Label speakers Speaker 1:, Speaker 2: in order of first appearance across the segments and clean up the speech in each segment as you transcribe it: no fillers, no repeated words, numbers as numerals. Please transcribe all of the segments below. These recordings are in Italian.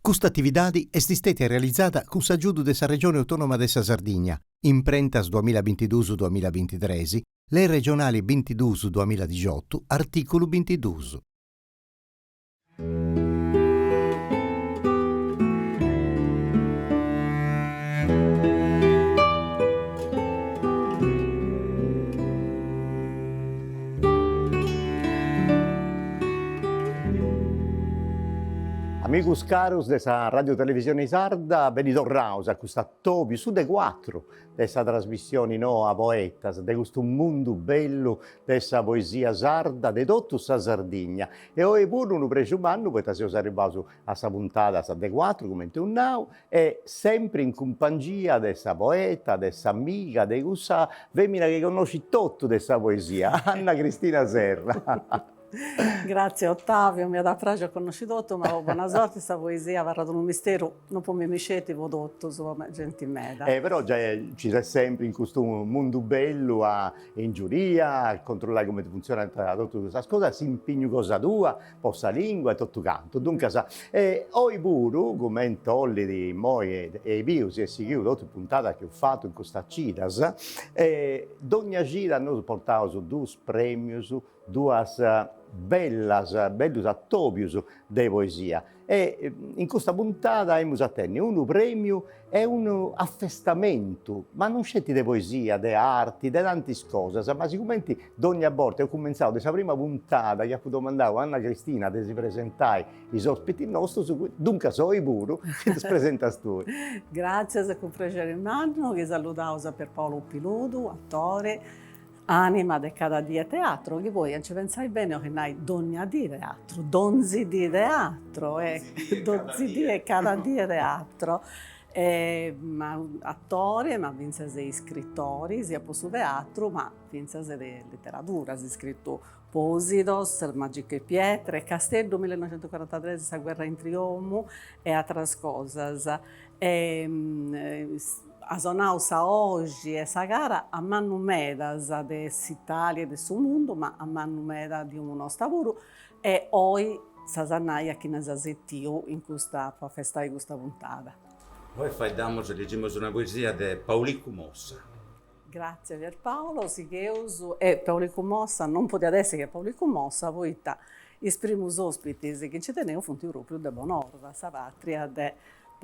Speaker 1: Questa attività è stata realizzata con l'aiuto della Regione Autonoma della Sardegna, in prentas 2022-2023, le regionali 22-2018, articolo 22.
Speaker 2: Amigos caros della Radio Televisione Sarda, bentornaus a questa topi su de 4 dessa trasmissione a poetas, de questo mondo bello dessa poesia sarda, de tutta sa Sardegna. E oggi pure un pregiumanno, perché siamo arrivati a questa puntata sa de 4, come un now, e sempre in compagnia dessa poeta, dessa amica, de questa femmina che conosce tutto dessa poesia, Anna Cristina Serra.
Speaker 3: Grazie Ottavio, mi ha dato piacere conoscere tutto, ma buona sorte, questa poesia va un mistero, non può mi miscete, vo tutto, insomma, gente in meda.
Speaker 2: Però già ci sei sempre in questo mondo bello, in giuria, a controllare come funziona tutte queste cose, si impegna cosa tua, possa lingua e tutto canto. Dunque, oggi pure, come in tolli di moi e Bius e si chiude tutte le puntate che ho fatto in questa citas, ogni gira hanno portato due premi, due bellos attopius de poesia. E in questa puntata abbiamo atteso un premio e un affestamento, ma non scetti di poesia, di arti, di tante cose, ma sicuramente ogni volta ho cominciato questa prima puntata che ho domandato a Anna Cristina di si presentare i ospiti nostri, dunque sono pure, che ti presentasi tu.
Speaker 3: Grazie, è un piacere immagino, che salutiamo per Paolo Piludu, attore, anima di cada dia teatro, che voi ci pensate bene che noi donna di teatro, donzi di teatro, donzi di e cada dia teatro, ma attore, ma vinse sei scrittori, sia per su teatro, ma vinse sei letteratura, si scritto Posidos, Magiche Pietre, Castello 1943, la guerra in Triomo e altre cose. A sonausa oggi e sa gara a mano medas dell'Italia e del suo mondo, ma a mano meda di un nostro lavoro e oggi sasannaia che ne sentiu in questa festa di questa puntata.
Speaker 4: Noi leggiamo una poesia di Paulico Mossa.
Speaker 3: Grazie per Paolo, Sigheus e Paulico Mossa, non poteva essere che Paulico Mossa, poi i primi ospiti che ci tenevo furono proprio da Bonorva, sa patria de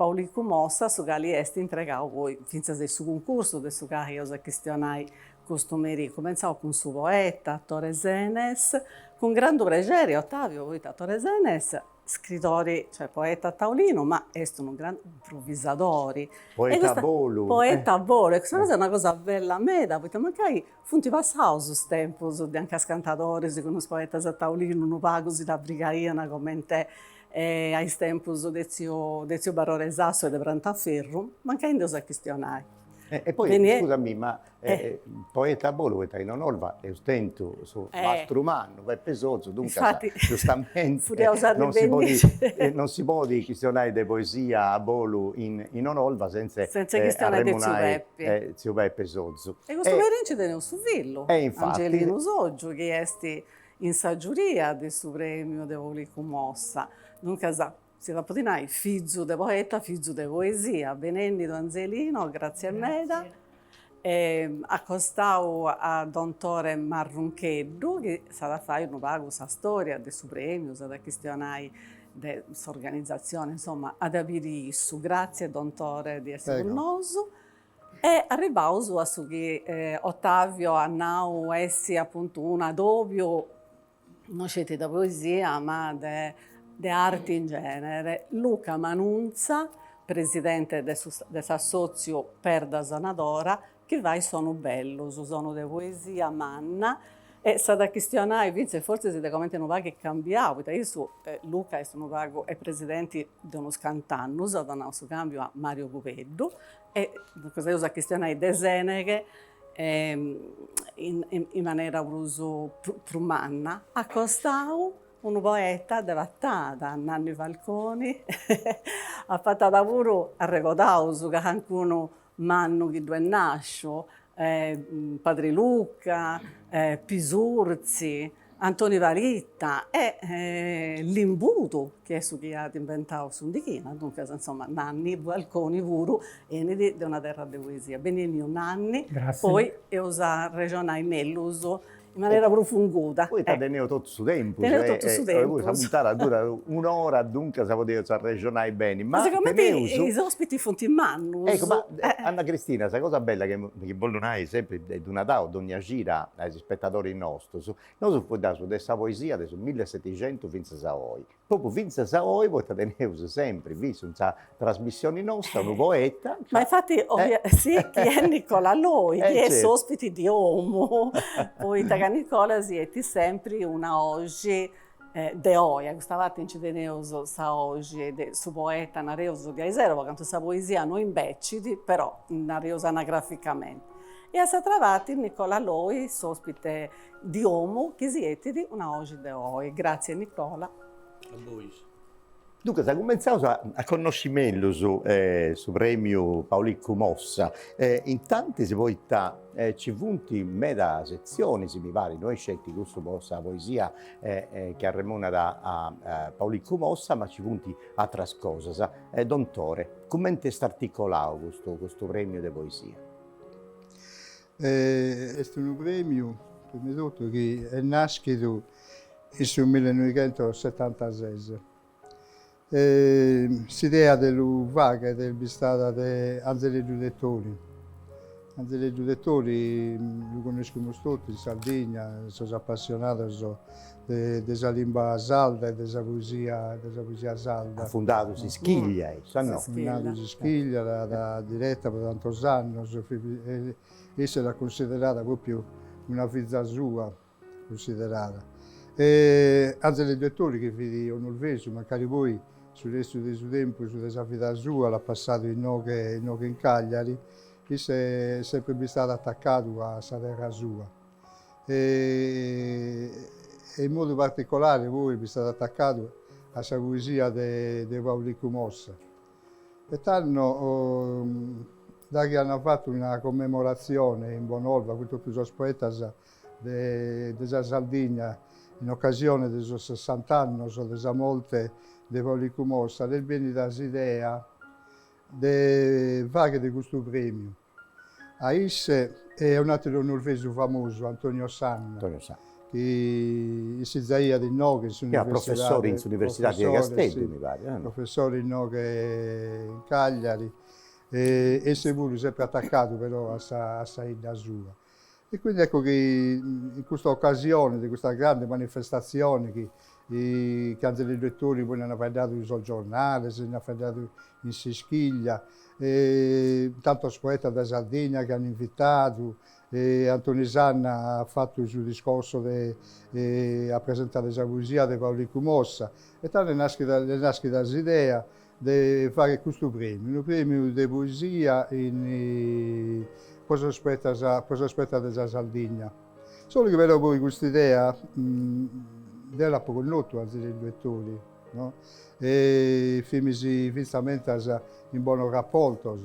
Speaker 3: Paulico Mossa, su quali est integravo poi, finza del suo concorso, del suo carriera questionai costumeri, cominciavo con suo poeta, attore Zenes, con grande piacere, Ottavio, poeta, attore Zenes, scrittori, cioè poeta taulino, ma est un grande improvvisadore.
Speaker 2: Poeta bolu.
Speaker 3: Poeta bolu, e questa è una cosa bella a me, perché magari funti passati sul tempo di anche cantatori, con i poeti a taulino, non pago da brigaiana come te, ai tempos del zio Barore Sasso e di Brantaferro, ma anche in Deus questionare.
Speaker 2: E poi, scusami, ma poeta bolo, in Onolva è ostento su altro umano, è pesoso, dunque
Speaker 3: infatti,
Speaker 2: giustamente non si può dire questionare di poesia a bolo in Onolva senza
Speaker 3: questionare di
Speaker 2: zio Beppe Sozzo.
Speaker 3: E questo ci teniamo su Villo,
Speaker 2: infatti,
Speaker 3: Angelino Soggio, che è in sa giuria del suo premio di Paulico Mossa. Dunque, si la potinai, figlio di poeta, figlio di poesia, benenni Angelino, grazie a Meda. Accostavo a Don Tore Marruncheddu, che sa da fare un pago sa storia del suo premio, sa da questionare dell'organizzazione, insomma, ad avere su grazie Don Tore di essere con noi. E arrivavo a su che Ottavio Annau essi appunto un adobio, non c'è da poesia, ma di arte in genere. Luca Manunza, presidente dell'assozio Perda Zanadora, che vai sono bello, sono di poesia manna, e sa da questionare, vince forse si come non va che cambiavo, Luca è presidente di uno scantannus, da un cambio a Mario Gupeddu, e cosa usa questionare de Seneghe, in maniera più manna, accostavo un poeta devattata, Nanni Falconi, ha fatto lavoro a Regodauso, che anche uno manno che due nascio, Padre Luca, Pisurzi, Antoni Varitta e l'imbuto che è su chi ha inventato su di China, dunque insomma nanni, balconi, vuru, e di una terra di poesia. Benissimo, nanni,
Speaker 5: Grazie.
Speaker 3: poi e usa regionai nell'uso in maniera profonda.
Speaker 2: Poi ti tenevo tutto su tempo.
Speaker 3: Tenevo tutto su tempo.
Speaker 2: Questa puntata dura un'ora, dunque si poteva regionare bene. Ma
Speaker 3: secondo me i ospiti fonti in mano.
Speaker 2: Ecco, ma Anna Cristina, questa cosa bella che voglio sempre di una tavola, ogni gira ai spettatori nostri, noi poi da su questa poesia del 1700 fino a oggi. Proprio fino a oggi poi ti tenevo sempre, visto una trasmissione nostra, un poeta.
Speaker 3: Ma infatti, sì, chi è Nicola Loi, chi è
Speaker 2: certo.
Speaker 3: ospiti di Omo, poi Nicola siete sempre una oggi de oia, questa volta ci tenevo sa oggi su poeta nareuso di Aisero, perché questa poesia non imbecidi, però nareusa anagraficamente. E a trovati Nicola Loi, ospite di Omo, che siete di una oggi de oia. Grazie Nicola.
Speaker 4: A voi.
Speaker 2: Dunque, si è cominciato a conoscimento su premio Paulicco Mossa. In tante si poi ci punti meda sezioni, se mi pare, noi scelti questo la poesia che arremona da Paulicco Mossa, ma ci punti altre cose. Dottore, come è articolato questo premio di poesia?
Speaker 5: È un premio, prima di tutto, che è nascito nel 1976. L'idea dell'UVAG è stata di Anzeleggio Dettori. Anzeleggio Dettori lo conosciamo tutti in Sardegna, sono appassionato della lingua salda e della poesia salda.
Speaker 2: Ha fondato Sischiglia, no?
Speaker 5: Fondato Sischiglia, da diretta per tanti anni, essa era considerata proprio una figlia sua, considerata. Anzeleggio Dettori, che figli onorvesi, magari voi sul resto del suo tempo, sulla vita sua, l'ha passato in Noche in Cagliari, e è sempre stato attaccato a terra sua. E in modo particolare voi vi state attaccato alla poesia di Paulicco Mossa. E da che hanno fatto una commemorazione in Bonolva con tutti i poeti della Sardegna in occasione dei 60 anni della morte di Paulicco Mossa, del viene l'idea di fare di questo premio. A esse è un altro norvegese famoso, Antonio Sanna, che si zaia di Noche,
Speaker 2: che è professore in Università di Castello, mi pare.
Speaker 5: Professore in Noche in Cagliari, e si vuole sempre attaccato però a Saida sua. E quindi ecco che in questa occasione, di questa grande manifestazione che anche i lettori poi ne hanno parlato sul giornale, se ne hanno parlato in Sischiglia, tanto poeti da Sardegna che hanno invitato, Antonio Sanna ha fatto il suo discorso, ha presentato la poesia di Paulicco Mossa, e tanto nasce dall'idea di fare questo premio, un premio di poesia cosa aspetta dalla Sardegna. Solo che però poi questa idea della poco noto anzi dei lettori, no? E fimisi finalmente in buon rapporto.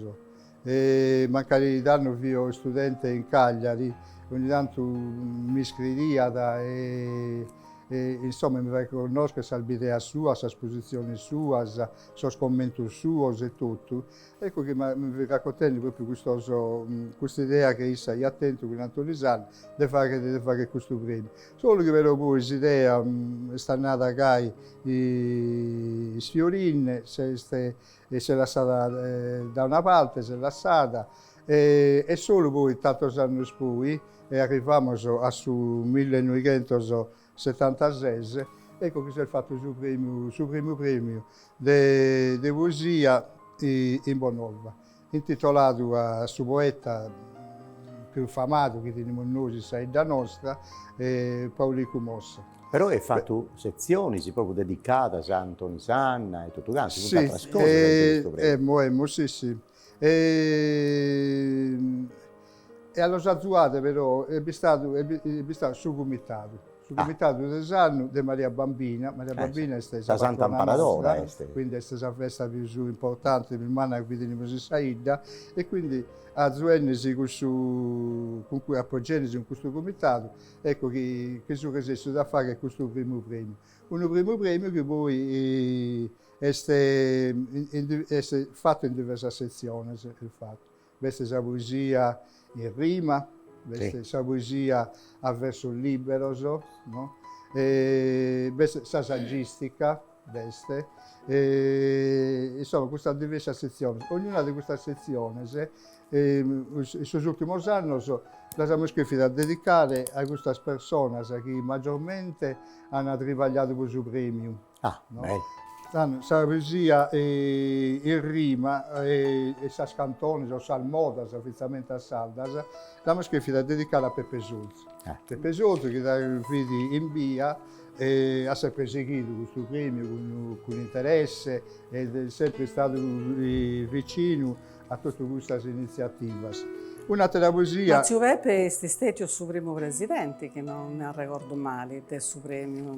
Speaker 5: E magari danno via studente in Cagliari, ogni tanto mi scrivia e insomma mi riconosco l'idea sua, la esposizione sua, il suo commento suo e tutto. Ecco che mi raccontando proprio questa idea che io è attento con Antonio Sanna di fare questo premio. Solo che però poi l'idea sta nata a Sfiorin, se l'è lasciata da una parte, se l'è lasciata, e solo poi, tanti anni poi, e arriviamo a su 1976, ecco che si è fatto il suo primo premio di poesia in Bonolva, intitolato a suo poeta più famoso che teniamo noi, da nostra, Paulicco Mossa.
Speaker 2: Però hai fatto sezioni proprio dedicate a San Antonio Sanna e tutto quanto,
Speaker 5: sì,
Speaker 2: altre cose.
Speaker 5: sì. E allo Zazuate però è stato subcomitato Su comitato de anno de Maria Bambina. Maria Bambina è
Speaker 2: la Santa Amparadora,
Speaker 5: quindi è stata la festa più importante per mana che vediamo in Saida, e quindi a Zuennesi con cui appoggianesi in questo comitato, ecco che su che si da fare è questo primo premio. Un primo premio che poi è fatto in diverse sezioni, il fatto. Questa è la poesia in rima, questa è la poesia a verso libero, no? Questa è la saggistica, insomma, questa diversa sezione. Ognuna di queste sezioni, negli ultimi anni, la abbiamo scritto da dedicare a queste persone che maggiormente hanno lavorato per il premio.
Speaker 2: No? Bello.
Speaker 5: La poesia in rima e sa cantoni o salmodas, ufficialmente a saldas, l'abbiamo scritto da dedicare a Pepe Sulz. Pepe Sulz, che da vidi in via, ha sempre seguito questo premio con interesse ed è sempre stato vicino a tutte queste iniziative. Un'altra poesia.
Speaker 3: Ma Zio Peppe è stato il suo primo presidente, che non mi ricordo male, del suo premio a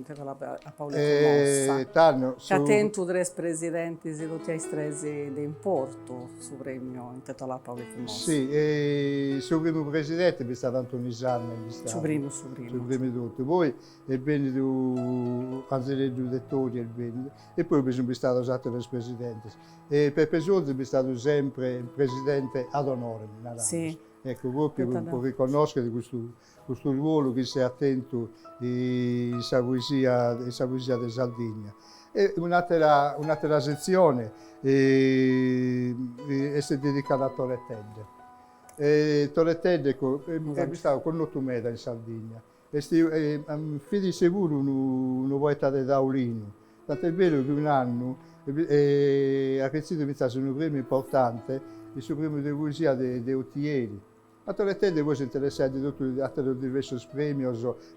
Speaker 3: Paolo Mossa. Che attento tre presidenti, se tutti hai stresi di importo, il suo premio intitolato a Paolo Mossa.
Speaker 5: Sì, il suo primo presidente è stato Antonio Sanna. Il suo primo. Tutto. Poi è venuto Anzelino Dettori, e poi è stato usato il presidente. E Pepe Sulz è stato sempre il presidente ad onore.
Speaker 3: Sì.
Speaker 5: Ecco, proprio per riconoscere questo ruolo che si è attento in poesia di Sardegna. E un'altra sezione è dedicata a Torretedde. Torretedde è stato con 8 metri in Sardegna. Fidi sicuro un poeta di Daulino. Tant'è vero che un anno ha ricevuto un premio importante, il suo premio di poesia di Ottieri. A Torretedde poi si è interessato a diversi premi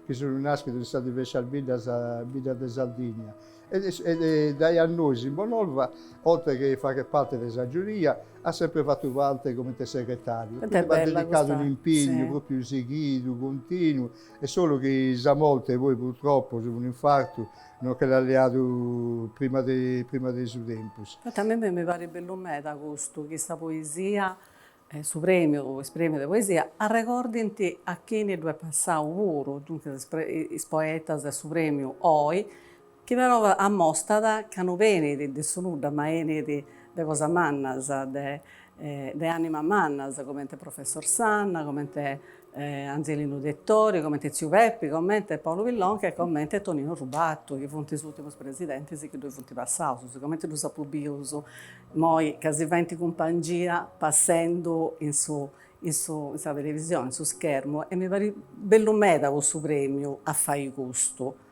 Speaker 5: che sono nasciti in stati diversi al Bida di Sardegna. E dai anni in Bonolva, oltre che fare parte della giuria, ha sempre fatto parte come segretario. Quindi ha dedicato un impegno proprio seguito, continuo, e solo che a molte poi purtroppo su un infarto non che l'ha alleato prima dei suoi tempi.
Speaker 3: A me mi pare bello da questo, questa poesia, su premio di poesia, a ricordare a chi ne deve passare un lavoro, dunque i poeti del suo premio oggi, che però a mostra che non viene di sonuda, ma viene di cosa mannas, di anima mannas, come il professor Sanna, come Angelino Dettori, come Zio Peppi, come Paolo Villon, che come Tonino Rubatto, che furono gli ultimi presidenti che due furono passati, come lo sappiamo, noi che si venti compagnia passando in televisione, su schermo, e mi pare bello meda questo premio a fare gusto.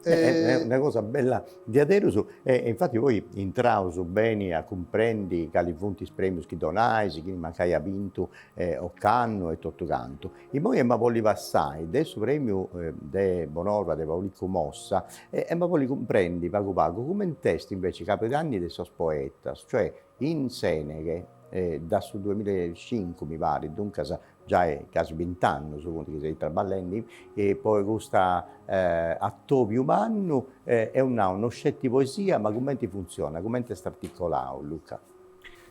Speaker 2: È una cosa bella di Aderusu, e infatti voi intrausu bene a comprendi quali punti premius che donai, chi mancai ha vinto Occanno e tutto canto. E poi ma voleva assai del premio de Bonorva, de Paulico Mossa, e ma volevi comprendi pago come in testi invece capodanni dei suoi poetas, cioè in Seneghe, da sul 2005 mi pare, dunque già è quasi 20 anni, su che sei traballendi, e poi questa attovi umano è uno scetti poesia, ma come ti funziona, come ti sta articolato, Luca?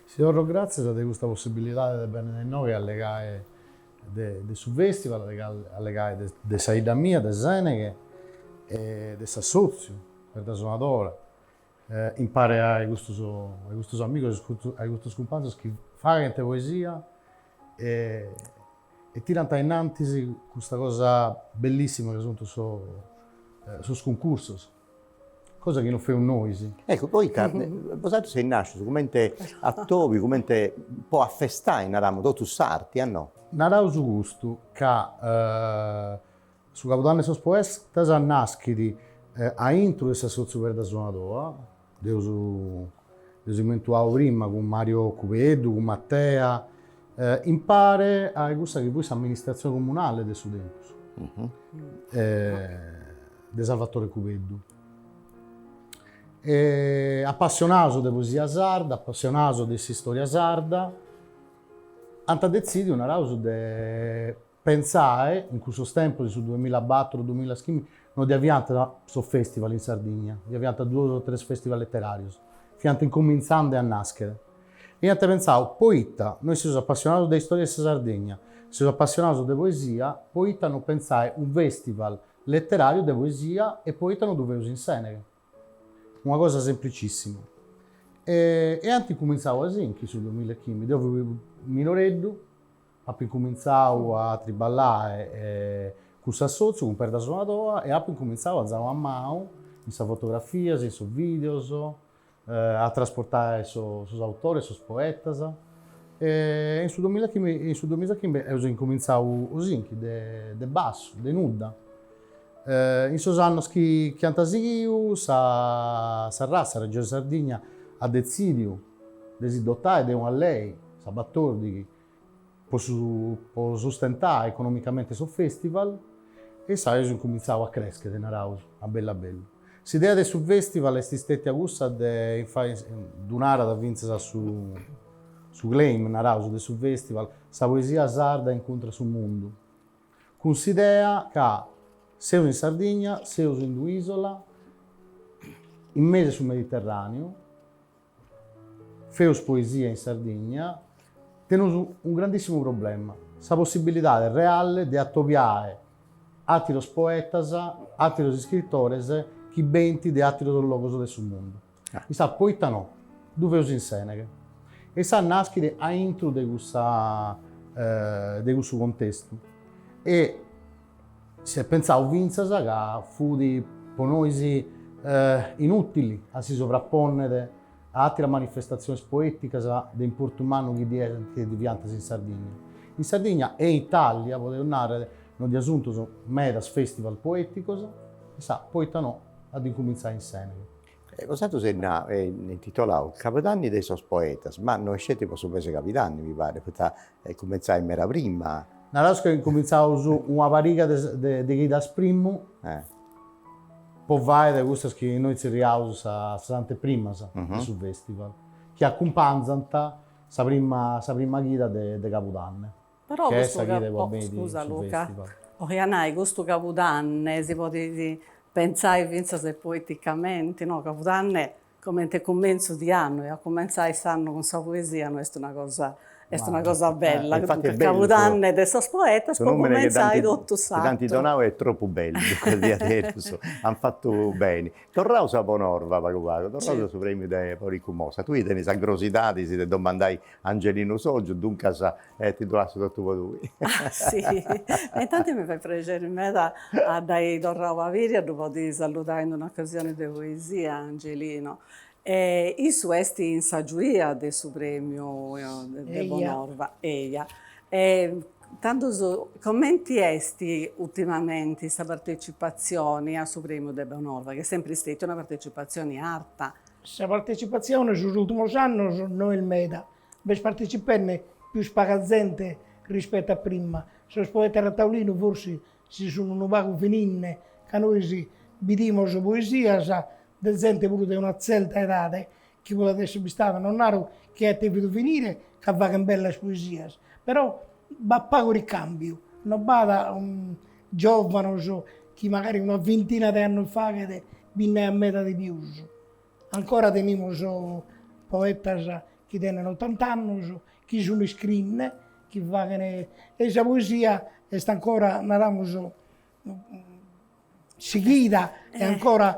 Speaker 6: Signor, grazie per questa possibilità di venire noi a legare del festival, a legare di Saida mia, di Seneghe e di Sassozio, per la suonatore. Impare ai questi amici, ai questi compagni che fanno poesia e tirano innanzi questa cosa bellissima che sono sui concorsi, cosa che non fa noi. Sì.
Speaker 2: Ecco, poi voi sei nasciuto come attori, come un po' a festare, naramo, tutti sarti, no?
Speaker 6: Naramo su questo che su Capodanno e sos poetas nasciti a intro di Sassozio per da suonatore. Devo inventuare prima con Mario Cupedo, con Mattea, impare a questa che poi è l'amministrazione comunale del suo tempo, di Salvatore Cupedo. Appassionato di poesia sarda, appassionato di storia sarda, hanno deciso una rausa di pensare, in questo tempo su 2004-2000 schimi, non di avviata su festival in Sardegna, di avviata 2 o 3 festival letterari, fiante incominciando a nascere. E io pensavo, poeta, noi siamo appassionati di storia della Sardegna, siamo appassionati di poesia, poeta non pensare un festival letterario di poesia e poeta non dovevo insegnare. Una cosa semplicissima. E anche cominciavo a Helsinki sul 2015, dove avevo minoreddo, ho cominciato a triballare con il socio, con perda suonatoria, e ho cominciato a usare a mano, in queste fotografie, in questi video, a trasportare i suoi autori, i suoi poeti. E in 2015 ho cominciato a Helsinki, de basso, de nuda. In questi anni che ho seguito, la razza, la Regione Sardegna, ha deciso di dotare a lei, a Battordi, per sostentare economicamente il festival, e ho cominciato a crescere, a bella bella. L'idea del festival è stata questa di donare da vincere su Claim, del festival, la poesia sarda incontra sul mondo. Con l'idea che siamo in Sardegna, siamo in un'isola, in mezzo sul Mediterraneo, facciamo poesia in Sardegna, abbiamo un grandissimo problema, la possibilità reale di attoviare altri poeti, altri scrittori, che benti di altri luoghi del mondo. E sa, poeta no, dove si insegna. E sa nascere a intro di questo contesto. E si è pensato vincere che fu di per noi inutili a si sovrapporre a altre manifestazioni poetiche di importo umano che diviantano in Sardegna. In Sardegna e in Italia, volevo narrare, non di assunto sono medas festival poeticos, e sa, poeta no, ad incominciare in Senegal.
Speaker 2: Questo è intitolato Capodanni dei sos poetas, ma non scelte per suppose Capitanni, mi pare, perché cominciai in mera prima.
Speaker 6: Nella che incominciavo su una pariga di chi da sprimo, poi vai da queste che noi ci riausiamo sante prima sul festival, che accompagnano la prima guida di Capodanni.
Speaker 3: Però
Speaker 6: che
Speaker 3: questo
Speaker 6: scusa
Speaker 3: Luca, questo Capodanno si può pensare pensa poeticamente, no? Capodanno come te comincio di anno e a cominciare l'anno con sua poesia non è una cosa bella. Capodanno è del suo poeta, poi cominciare tutto santo.
Speaker 2: Tanti donau è troppo bello, hanno fatto bene. Tornavo a Bonorva, tornavo su premio di Poricumosa. Tu hai questa grosità di domandare Angelino Soggio, dunque ti trovasse tutto voi.
Speaker 3: Sì, e intanto mi fa piacere a dai tornavo a Viria dopo di salutare in un'occasione di poesia Angelino. I suesti in saggia del suo premio di Bonorva, tanto commenti esti ultimamente questa partecipazione al suo premio di Bonorva, che è sempre stata una partecipazione alta.
Speaker 7: Questa partecipazione sull'ultimo anno noi il MEDA, per partecipare più spagazzente rispetto a prima. Se lo poeta a tavolino forse si sono un vago finine, che noi si vidimo su poesia, del gente pure di una certa età che vuole essere stata non è che ha devuto finire che va in belle poesie, però va pago ricambio, non va da un giovane che magari una ventina di anni fa che viene a metà di più. Ancora abbiamo poeti che hanno 80 anni, che sono iscritti, che vanno e la poesia è ancora seguita e ancora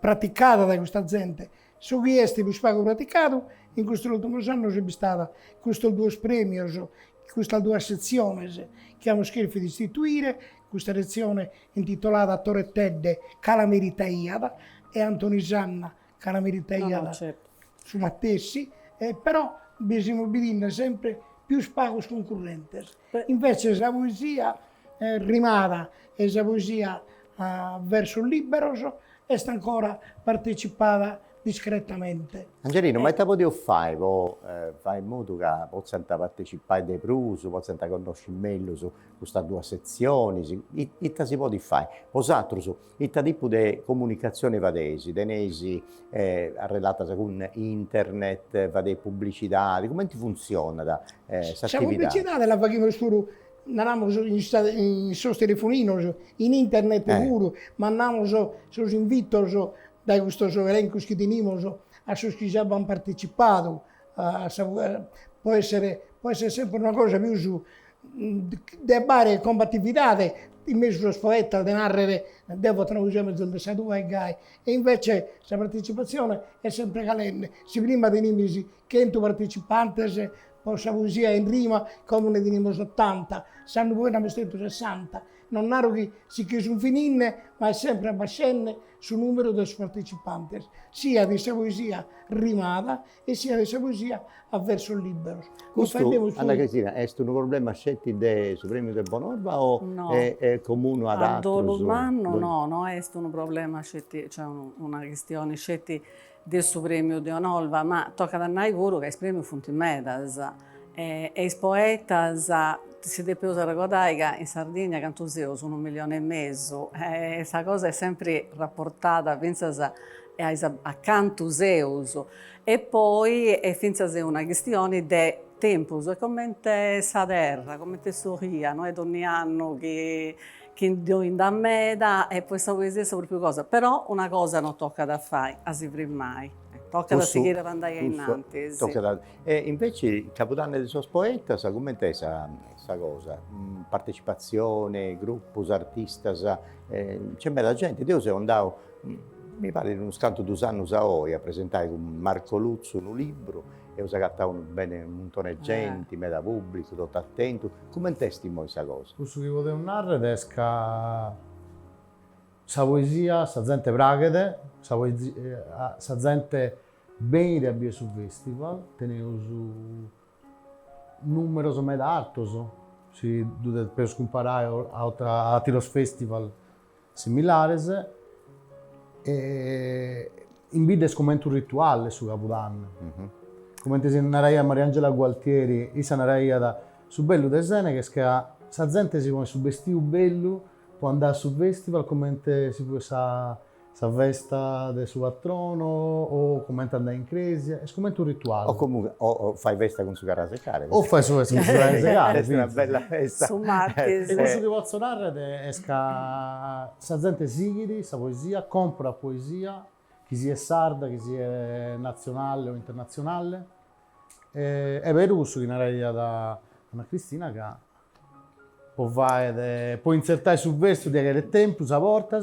Speaker 7: praticata da questa gente. Su questo più spago praticato, in questo ultimo anno c'è stata questi 2 premi, queste 2 sezioni che abbiamo scritto di istituire, questa lezione intitolata Torre Tedde Calameritaiada e Antonisanna Calameritaiada su Mattessi, però bisogna vedere sempre più spago concorrenti. Invece la poesia rimata e la poesia verso il libero e sta ancora partecipata discretamente.
Speaker 2: Angelino, ma che potevo fare? Fai in modo che possa partecipare dei pruso, possa conoscere meglio su queste 2 sezioni, che si può fare? Pos'altro su, che tipo di comunicazione vadesi, tenesi relata con internet, vade pubblicità, come funziona questa attività?
Speaker 7: La pubblicità la facciamo solo andamos em seus telefoninos, em internet puro, mandamos seus invitos da estes elencos que tínhamos, a seus que já han participado. Pode ser sempre uma coisa mesmo de varia compatibilidade. E mesmo os poetas di narrare devo tradurre del Sadhu e Gai. E invece la partecipazione è sempre calenda. Si prima tenevamo 100 partecipanti, poi la poesia in rima come ne tenevamo 80, sanno poi ne abbiamo 60. Non narro che si sono finite, ma è sempre abbassando sul numero dei partecipanti, sia di poesia rimata e sia di poesia a verso libero.
Speaker 2: Questo, Anna Cristina, è un problema scelti del Premio del Bonorva o
Speaker 3: no,
Speaker 2: è comune ad altri?
Speaker 3: No, non è un problema scelti, cioè una questione scelti del Premio di Onolva, ma tocca a noi che il premio funti medas. E i poetas si deve ricordare che in Sardegna canto sono 1,5 milioni, questa cosa è sempre rapportata a canto seus e poi è finza una questione di tempo, come sa terra, come te storia, noi ogni anno che in meda e poi sta poesia sempre più cosa, però una cosa non tocca da fare, a si mai. Tocca da seguire per andare innanzi. Sì.
Speaker 2: E invece il Capodanno dei suoi poeti, come è questa cosa? Partecipazione, gruppi, artisti, c'è bella gente. Io sono andato, mi pare, in uno scanto 2 anni a presentare con Marco Luzzo un libro e ho sagattato bene un montone di gente, meda pubblico, tutto attento. Come testimoni questa cosa?
Speaker 6: Questo che volevo narrare è che la poesia, la gente praghede, la gente bene abbia sul festival, tenevo su numero meda altos, si dovete per comparare a altri festival similari, e in vide come un rituale su Capodanno. Come si narraia Mariangela Gualtieri, io narraia da su bello de Sene, che la gente si pone su vestito bello, può andare sul festival come si può sa vesta del suo patrono o come andare in crisi, è come un rituale.
Speaker 2: O comunque o fai vesta con su cara secare.
Speaker 6: O fai su vesta con su cara secare.
Speaker 2: È una bella festa.
Speaker 3: Su Marches.
Speaker 6: E questo che posso narrare è che la gente sigli, la poesia, compra poesia, chi sia sarda, chi sia nazionale o internazionale. È vero che narraia da Anna Cristina che può insertare sul verso di avere tempo, usa porta,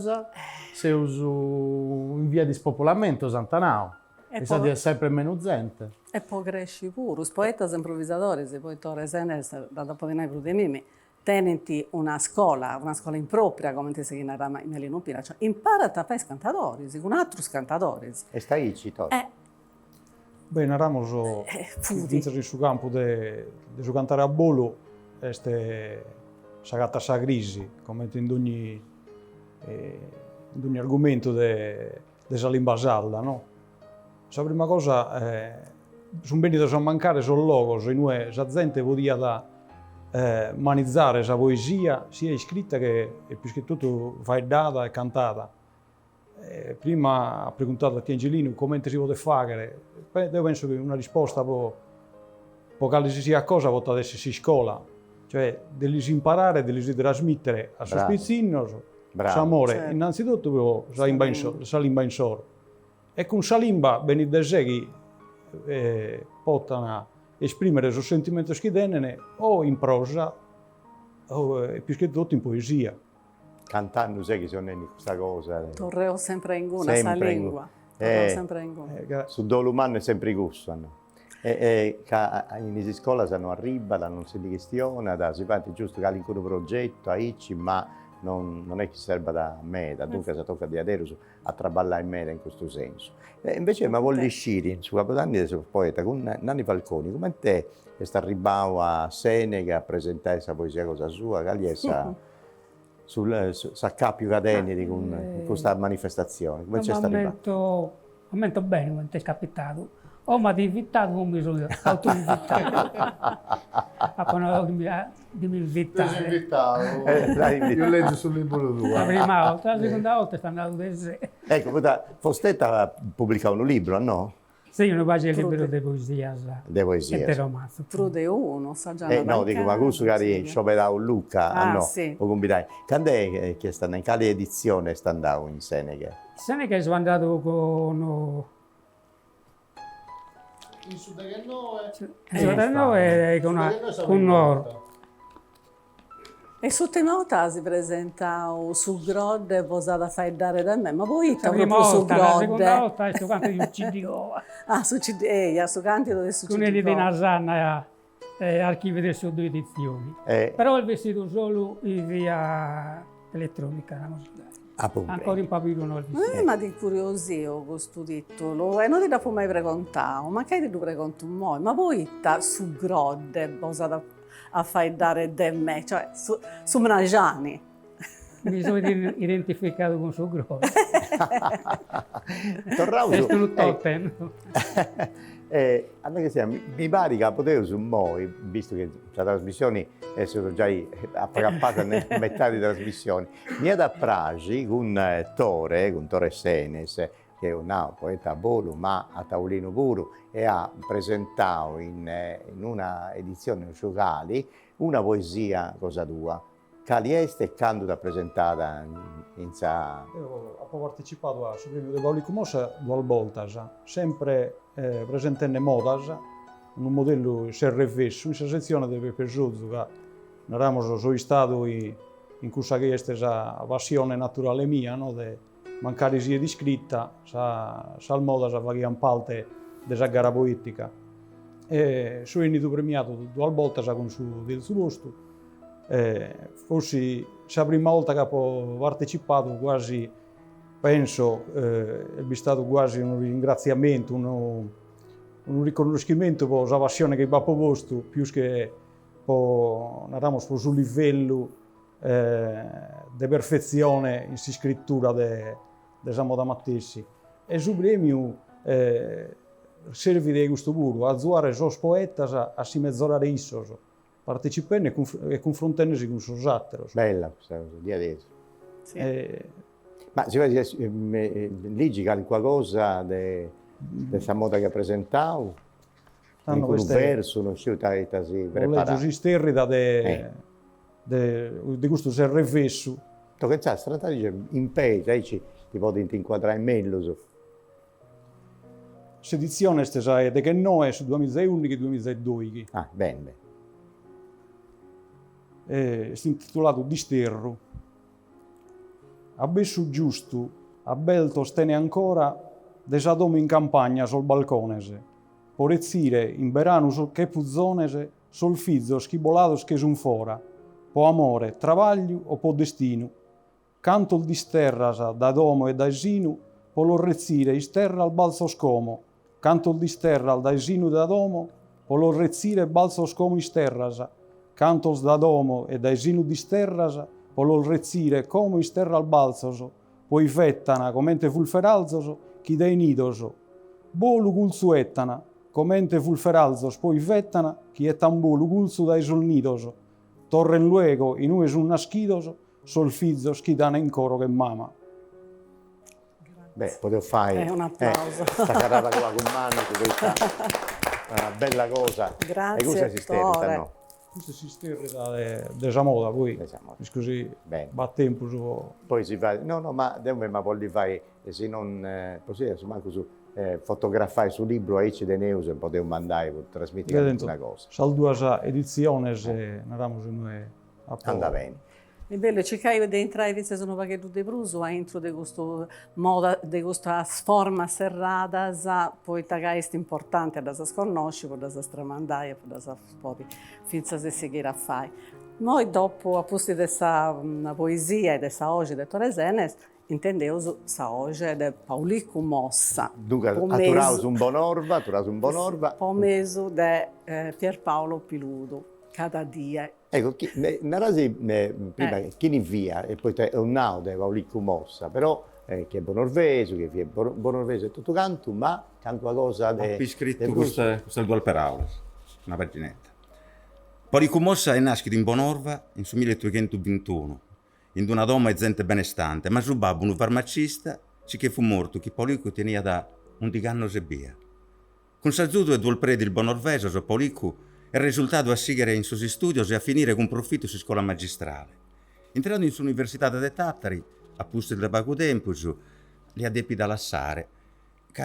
Speaker 6: se uso in via di spopolamento, Santanao, e sa di essere sempre meno gente.
Speaker 3: E poi cresci pure, i poeti improvvisatori, se poi Torre Senes, da dopo di noi prudemimi, tenenti una scuola impropria, come ti si chiama Melino Pira, cioè impara a fare cantatori, con altri cantatori.
Speaker 2: E stai cito.
Speaker 8: Beh, narramos in su campo de su cantare a bolo, sagata sa grisi, come in ogni argomento della lingua salda, no? La prima cosa, sono bene da mancare sono logos, in cui la gente podia da manizzare la poesia, sia scritta che più che tutto faidata e cantata. Prima ha preguntato a Angelino come si può fare, io penso che una risposta può sia cosa può essere scuola, cioè devi imparare, devi trasmettere a suo spizzino l'amore, certo. Innanzitutto la lingua in sor. E con la lingua bene da sé possono esprimere i sentimenti che hanno o in prosa o più che tutto in poesia.
Speaker 2: Cantando sai che sono in questa cosa.
Speaker 3: Torreo sempre in una sa lingua. Sempre in una.
Speaker 2: Su dove l'umano è sempre gusto. In scuola non arriva, non si questiona, si parte giusto che un progetto, ma non è che serve da me, dunque si tocca di adesso a traballare in me in questo senso. Invece mi voglio uscire su Capodanno del poeta con Nanni Falconi, come te sta arrivato a Seneca a presentare questa poesia cosa sua, che è Saccapio Cadeni con questa manifestazione, come c'è stato?
Speaker 9: Momento bene, quando è capitato. O mi ha invitato o mi sono autoinvitato. Appena di mi invitare.
Speaker 6: Io leggo sul libro tuo.
Speaker 9: La prima volta, la seconda volta sta andato da sé.
Speaker 2: Ecco, Fostetta ha pubblicato un libro, no?
Speaker 9: Sì, una base del libro di poesia.
Speaker 2: De poesia.
Speaker 9: E di romanzo.
Speaker 3: Prude uno, sa già
Speaker 2: No, dico, ma questo che scioperà Luca, no,
Speaker 3: sì.
Speaker 2: o combirai. Quando è che sta in quale edizione sta andando in Seneca?
Speaker 9: Seneca è andato con...
Speaker 6: In Sud che no
Speaker 9: è con Nord.
Speaker 3: E su te nota si presenta su Grodde posata fai dare da me, ma poi
Speaker 9: La prima
Speaker 3: proprio su
Speaker 9: volta, la seconda
Speaker 3: Grodde.
Speaker 9: volta è stato di un CDO.
Speaker 3: Su CD, su cantido del su
Speaker 9: Con Eli di
Speaker 3: CD.
Speaker 9: Nasanna, archivio delle sue 2 edizioni. Però il vestito solo in via elettronica, la musicale. Ancora in papiro non il vestito.
Speaker 3: Ma ti incuriosio questo titolo, e non ti da mai precontato, ma che ti lo preconto un po', ma poi su Grodde posata a fare dare da me, cioè su Mnagiani.
Speaker 9: Mi sono identificato con suo grosso.
Speaker 2: Tornavo
Speaker 9: È
Speaker 2: su...
Speaker 9: tutto
Speaker 2: a me che sia, mi pare che potevo su Moi, visto che la trasmissione è stata già appacappata nella metà di trasmissioni, mi ha da Pragi con Tore Senes, che è un poeta a Bolu, ma a tavolino puro, e ha presentato in una edizione Ciocali una poesia cosa tua. Cali est e canto da presentata in sa...
Speaker 8: Io ho partecipato al premio di Paulico Mossa 2 volte, sempre presentando modas, un modello serrefesso, in sezione di Pepe Zuzzo, che eravamo sono stato in questa che è la passione naturale mia, no? Mancare sia di scritta, sa moda sa fare un parte della gara poetica. E sono venuto premiato 2 volte con il suo posto. Forse la prima volta che ho partecipato quasi, penso, è stato quasi un ringraziamento, un riconoscimento per la passione che ho proposto, più che per sul livello di perfezione in scrittura della moda mattessi. E sul premio serve di questo puro, a zuare sos poetas a si mezzorare issos, partecipando e confrontandosi con sos atteros.
Speaker 2: Bella questa cosa, di adesso.
Speaker 3: Sì.
Speaker 2: Ma si vede, lì qualcosa di questa moda che presentavo? In un verso, non so, si prepara.
Speaker 8: Leggo si sterrida di questo serrefesso.
Speaker 2: Tu che sai, strada dice, in peso, ti puoi inquadrare meglio.
Speaker 8: L'edizione è di che no è su 2011 e 2012.
Speaker 2: Ah, bene.
Speaker 8: È intitolato Disterro. A besso giusto, a belto stene ancora, desadomo in campagna sul balconese, porezzire in verano che puzzonese, sol fizzo schibolados che son fora, po amore, travaglio o po destino, canto il disterrasa da domo e da esinu, po l'orrezzire isterra al balzo scomo, canto il disterra al da esinu da domo, po l'orrezzire balzo scomo isterrasa, canto il da domo e da esinu disterrasa, po l'orrezzire come isterra al balzoso, poi fettana comente fulferalzoso, chi dei nidoso, bolu gulsu ettana, comente fulferalzos poi fettana, chi è tambolu gulsu dai sul nidoso, torren luego in ue sun naschidoso, sol fizzo schidana in coro che mama.
Speaker 2: Beh, potevo fare
Speaker 3: un applauso.
Speaker 2: Questa carrata qua con mano, questa una bella cosa.
Speaker 3: Grazie,
Speaker 2: e questa si sterrita, no?
Speaker 8: Questo si sterrita della moda, poi così va a tempo su...
Speaker 2: Poi si fa, no, ma voglio fare, se non, così, insomma, fotografare sul libro a de Neus e potevo mandare per trasmettere una cosa.
Speaker 8: Salduasa edizione, se andiamo noi a
Speaker 2: anda bene.
Speaker 3: È bello, cercare di entrare in sono paghetto di pruso, entro di questa moda, di questa forma serrata, poi è importante da sconoscere, da stramandare, da poi finza se seguire a fare. Noi dopo, apposta di questa poesia e di questa oggi di Tore Senes, intendevo questa oggi di Paulico Mossa.
Speaker 2: Dunque, atturavo un Bonorva.
Speaker 3: Pomeso di Pierpaolo Piludo. Cada dia.
Speaker 2: Ecco, narrasi prima chi ne via e poi è un naude Paulico Mossa, però che è bonorveso, che è bonorveso e tutto canto, ma canto qualcosa
Speaker 4: di... Ho scritto queste 2 parole, una paginetta. Paulico Mossa è nascito in Bonorva in 1321, in una doma e gente benestante, ma su babbo un farmacista che fu morto, che Paulico tenia da un diganno sebia. Con Sazudo e due predi il Bonorveso, so Policu, è risultato a sigare in suoi studi e a finire con profitto su scuola magistrale. Entrando in su Università de Tattari, a posto da poco tempo, li ha depi da lasciare, che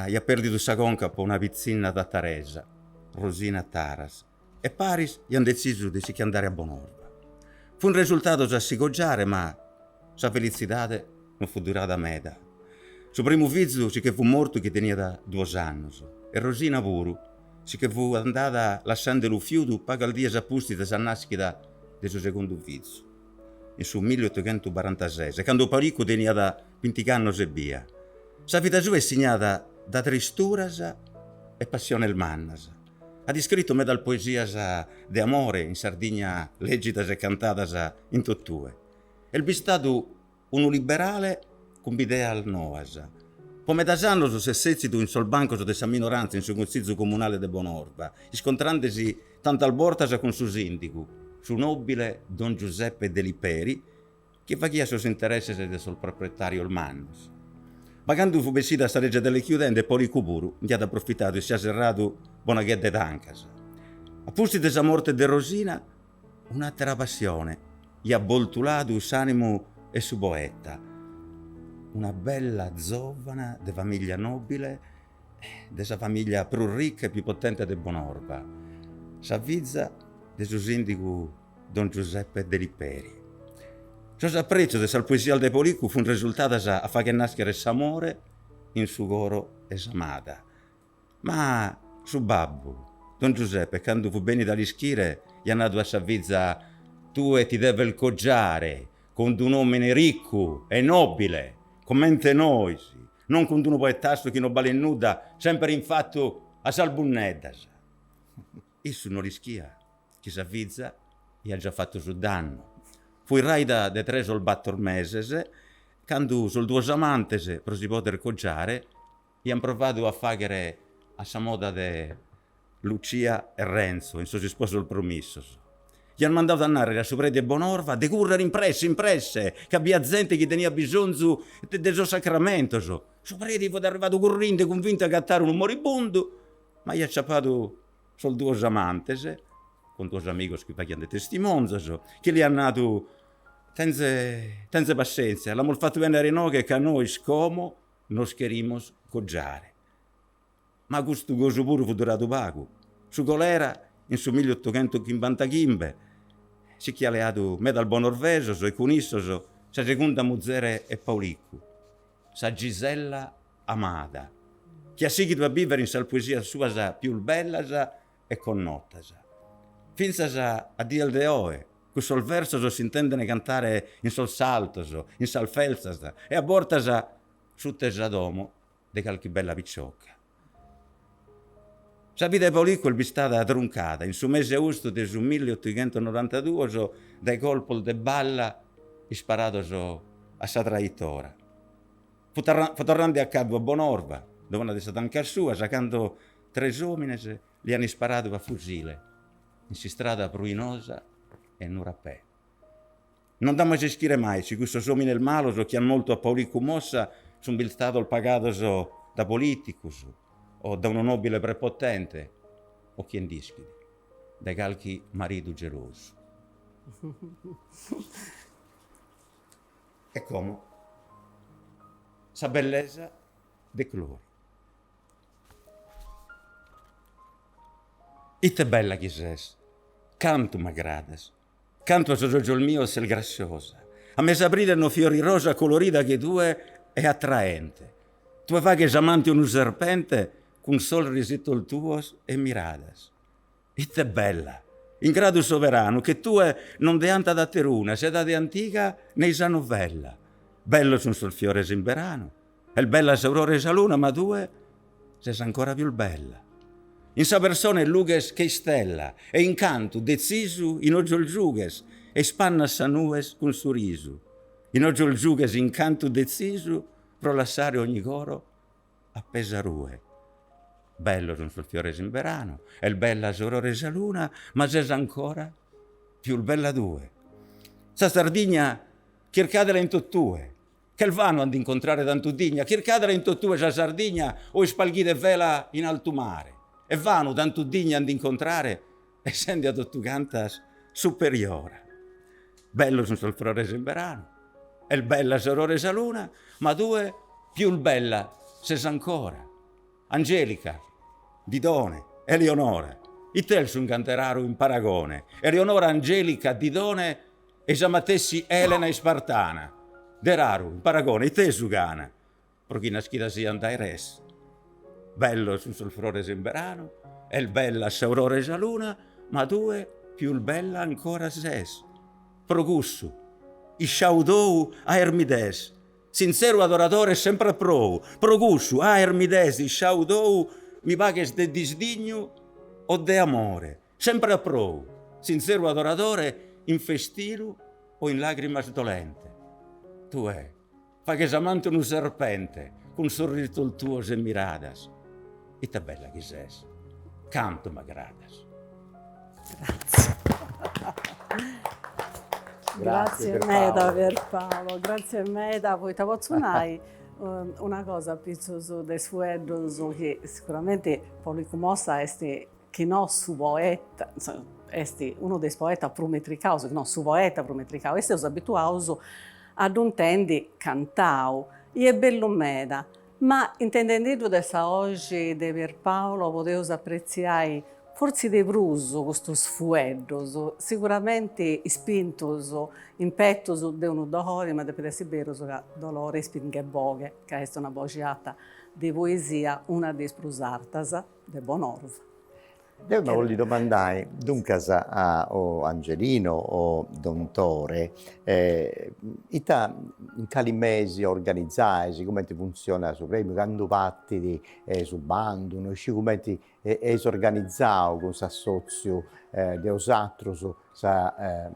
Speaker 4: gli ha perduto sa conca per una pizzina da Taresa, Rosina Taras, e Paris gli hanno deciso di si andare a Bonorva. Fu un risultato già sigoggiare, ma sa felicità non fu durata meda. Suo primo figlio si che fu morto che tenia da 2 anni, e Rosina pure si che fu andata lasciando il fiuto paga il dia appusti da nascita del suo secondo figlio. In su 1846, quando Parico tenia da 20 anni e via. Sa vita sua è segnata da tristuras e passione mannas. Ha descritto me dal poesia de amore in Sardegna leggitas e cantatas in tottue. E il stato uno liberale con bidea al noas. Come da anni si è sezzito in sol banco della minoranza in suo consiglio comunale de Bonorva, scontrandesi tanto al bortas con suo sindaco, su nobile Don Giuseppe Deliperi, che faceva suoi interessi del suo proprietario il Mannus. Ma quando fu besita a sta reggia delle chiudende, poi Cuburu gli ha approfittato e si è serrato buona ghette d'ancas. A posti della morte di Rosina, un'altra passione gli ha boltulato il animo e su poeta. Una bella giovane di famiglia nobile, della famiglia più ricca e più potente di Bonorva, s'avvizza del suo sindaco Don Giuseppe Deliperi. Ciò s'apprezzo della poesia del Policu fu un risultato a fare nascere s'amore in suo coro e s'amata. Ma su babbo, Don Giuseppe, quando fu bene dagli schire, gli ha dato a s'avvizza tu e ti deve il coggiare con un uomo ricco e nobile, come noi, non con uno poetasso che non vale nuda, sempre in fatto a salbunnedas. Isso non rischia, chi s'avvizza gli ha già fatto su danno. Fu il raida de 3 sul 4 mesi, quando sul 2 amantes per si poter coggiare, gli hanno provato a fare a sa moda de Lucia e Renzo, in suo sposo il promesso. Gli hanno mandato a andare a Supredi e Bonorva, de currere impresse, che abbia gente che tenia bisogno del suo sacramento. Supredi fu arrivato corrente, convinto a gattare un moribondo, ma gli ha acciappato sul 2 amantes, con 2 amici che facevano testimoni, che gli hanno dato tenze pazienza, l'hanno fatto venire noi che a noi scomo non scherimo coggiare. Ma questo coso pure fu durato poco. Su colera, in su 1855, si è chialeato me dal Bonorveso e con isso sa seconda muzzere e Paulicco, sa Gisella Amada, che ha seguito a vivere in sal poesia sua più bella e connota. Finza a Dio de Oe, con sol verso si intendono cantare in sol salto, in sal felsa, e a borta su tesadomo de qualche bella picciocca. Sa vita di Paulicco è stata truncata in su mese agosto del 1892 dai colpi de balla sparato a sa traiettoria. Fu tornando a capo a Bonorva, dove una dessa tanca sua, sacando 3 uomini, li hanno sparato a fucile in si strada pruinosa e in un rapè. Non da mai schire mai, se questo uomini nel malo che hanno molto a Paulicco mossa sono stato il pagato da politicus o da uno nobile prepotente o chi indischi, da qualche marito geloso. E come? Sa bellezza de colori. Ite bella che sei, canto m'aggradas, canto a soggio il mio sel graziosa, a me s'aprirono fiori rosa colorita che tue è attraente, tu fa che s'amanti un serpente con sol risito il tuo e miradas. Ite bella, in grado soverano, che tue non deanta da teruna, se da de antica nei sa novella, bello son sul fiore simberano, e il bella s'aurora sa luna, ma tue sei ancora più bella. In sa persona è luges che stella, e in canto deciso in oggio il giuges, e spanna sa nues con sorriso. In oggio il giuges in canto deciso, pro lasciare ogni coro a pesarue. Bello son sul fiore simberano, e il bella s'aurora sa luna, ma sei ancora più bella due. Sa Sardegna cercatela in tottue, che vanno ad incontrare tanto digna, chi cadere in tottua la Sardegna o spalghire vela in alto mare, e vanno tanto digna ad incontrare, essendo a tutto cantas superiore. Bello sono il flores in verano, e il bella sorore sa luna, ma due più il bella ses ancora. Angelica, Didone, Eleonora, i tel sun canteraro in paragone, Eleonora, Angelica, Didone, e Giamatessi Elena e Spartana, deraru in paragone, i te su gana, prochina schida si andai res. Bello sul flores in verano, e il bella saurore sa luna, ma due più il bella ancora ses. Progussu, i sciaudou a Ermides, sincero adoratore sempre prou, Progussu a Ermides, i sciaudou, mi pagues de disdigno o de amore, sempre a prou, sincero adoratore in festino o in lacrimas dolente. Tu fa che s'amante un serpente, con sorriso il tuo se miradas, e te bella che ses, canto m'agradas.
Speaker 3: Grazie Meda per Paolo, grazie Meda. Poi ti posso dire una cosa pizzoso de suedos che sicuramente Paulico Mossa è che non su poeta, è uno dei poeti prometricaus, che non su poeta prometricau, e siamo abituati ad un tendi cantau, e è bello Meda. Ma intendendo dessa oggi de per Paolo, potevo apprezzare forse de bruso questos fueddos, sicuramente spintos, impettos de un dolore, ma de peresiberos che dolore spinge boghe, che è una bogiata di poesia, una de sprusartas de Bonorv.
Speaker 2: Io mi voglio domandare, dunque a Angelino o Dontore, in quali mesi organizzai, come funziona su premio, quando patti su bando, come è organizzato con s'assozio de osatros,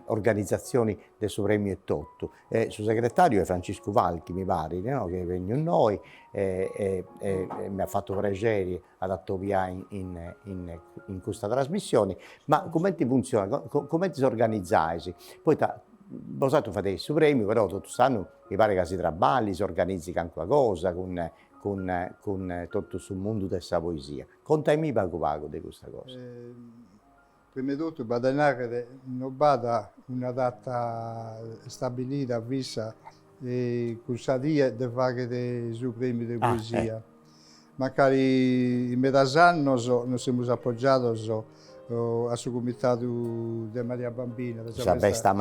Speaker 2: organizzazioni del suo premio e tutto. Suo segretario è Francesco Valchi, mi pare, no? Che è venuto noi e mi ha fatto piacere ad attoviare in questa trasmissione. Ma come funziona? Come si organizzai? Poi voi fate il suo premio, però tutto stanno, mi pare che si traballi, si organizzi qualche cosa con tutto sul mondo della poesia. Contami poco di questa cosa.
Speaker 5: Prima di tutto, badanare non bada una data stabilita, vista, questa dia di fare il suo premio di poesia. Magari in metà anno noi siamo appoggiati al suo comitato di Maria Bambina,
Speaker 2: la festa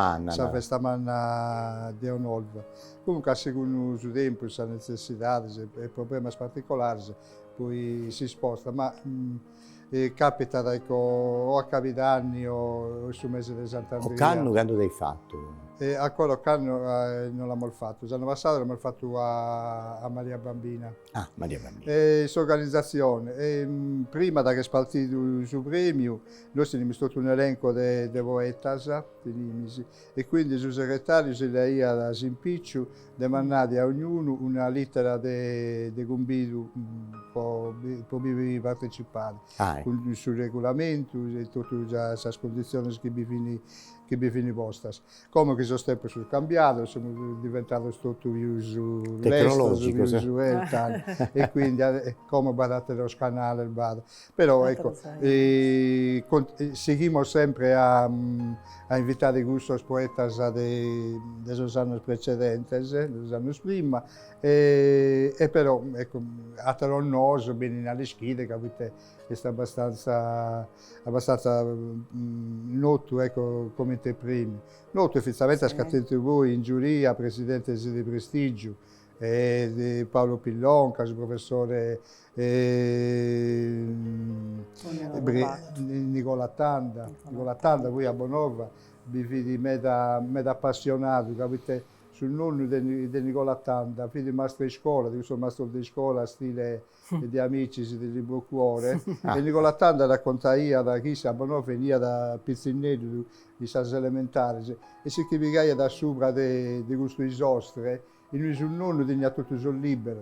Speaker 5: manna di Onolva. Comunque, secondo il suo tempo, le necessità e problemi particolari, poi si sposta. Ma capita o a Capitanni o sul mese di Sant'Andrea.
Speaker 2: O Canno quando l'hai fatto?
Speaker 5: A quello Canno non l'abbiamo fatto. L'anno passato l'abbiamo fatto a Maria Bambina.
Speaker 2: Ah, Maria Bambina.
Speaker 5: Su organizzazione. Prima da che spartito il suo premio, noi abbiamo fatto un elenco di poetas, e quindi il suo segretario si lei a Simpicciu demandati a ognuno una lettera di convito per partecipare. Sul regolamento e tutte le condizioni che vi fini postas. Come che sono tempo sul cambiato, sono diventato tutto più
Speaker 2: tecnologico,
Speaker 5: e quindi come badate lo canale, però ecco, seguimos sempre a invitare questi poetas dei anni precedenti, degli anni prima, e però ecco, a Taronnoso, bene alle schide, capite, è abbastanza noto, ecco, come te primi. Noto effettivamente a scattente voi in giuria, presidente di prestigio, di Paolo Pillon, caso professore Nicola Tanda, voi a Bonova, vi vedi meda appassionato, capite, sul nonno di Nicola Tanda, figlio di mastro di scuola, di questo mastro di scuola stile di amici del libro cuore. E Nicola Tanda racconta da chi a Bonova veniva da Pizzinello, di Sas Elementari, e si chiamava da sopra di questo isostre, e noi sul nonno tenia tutto sul libero.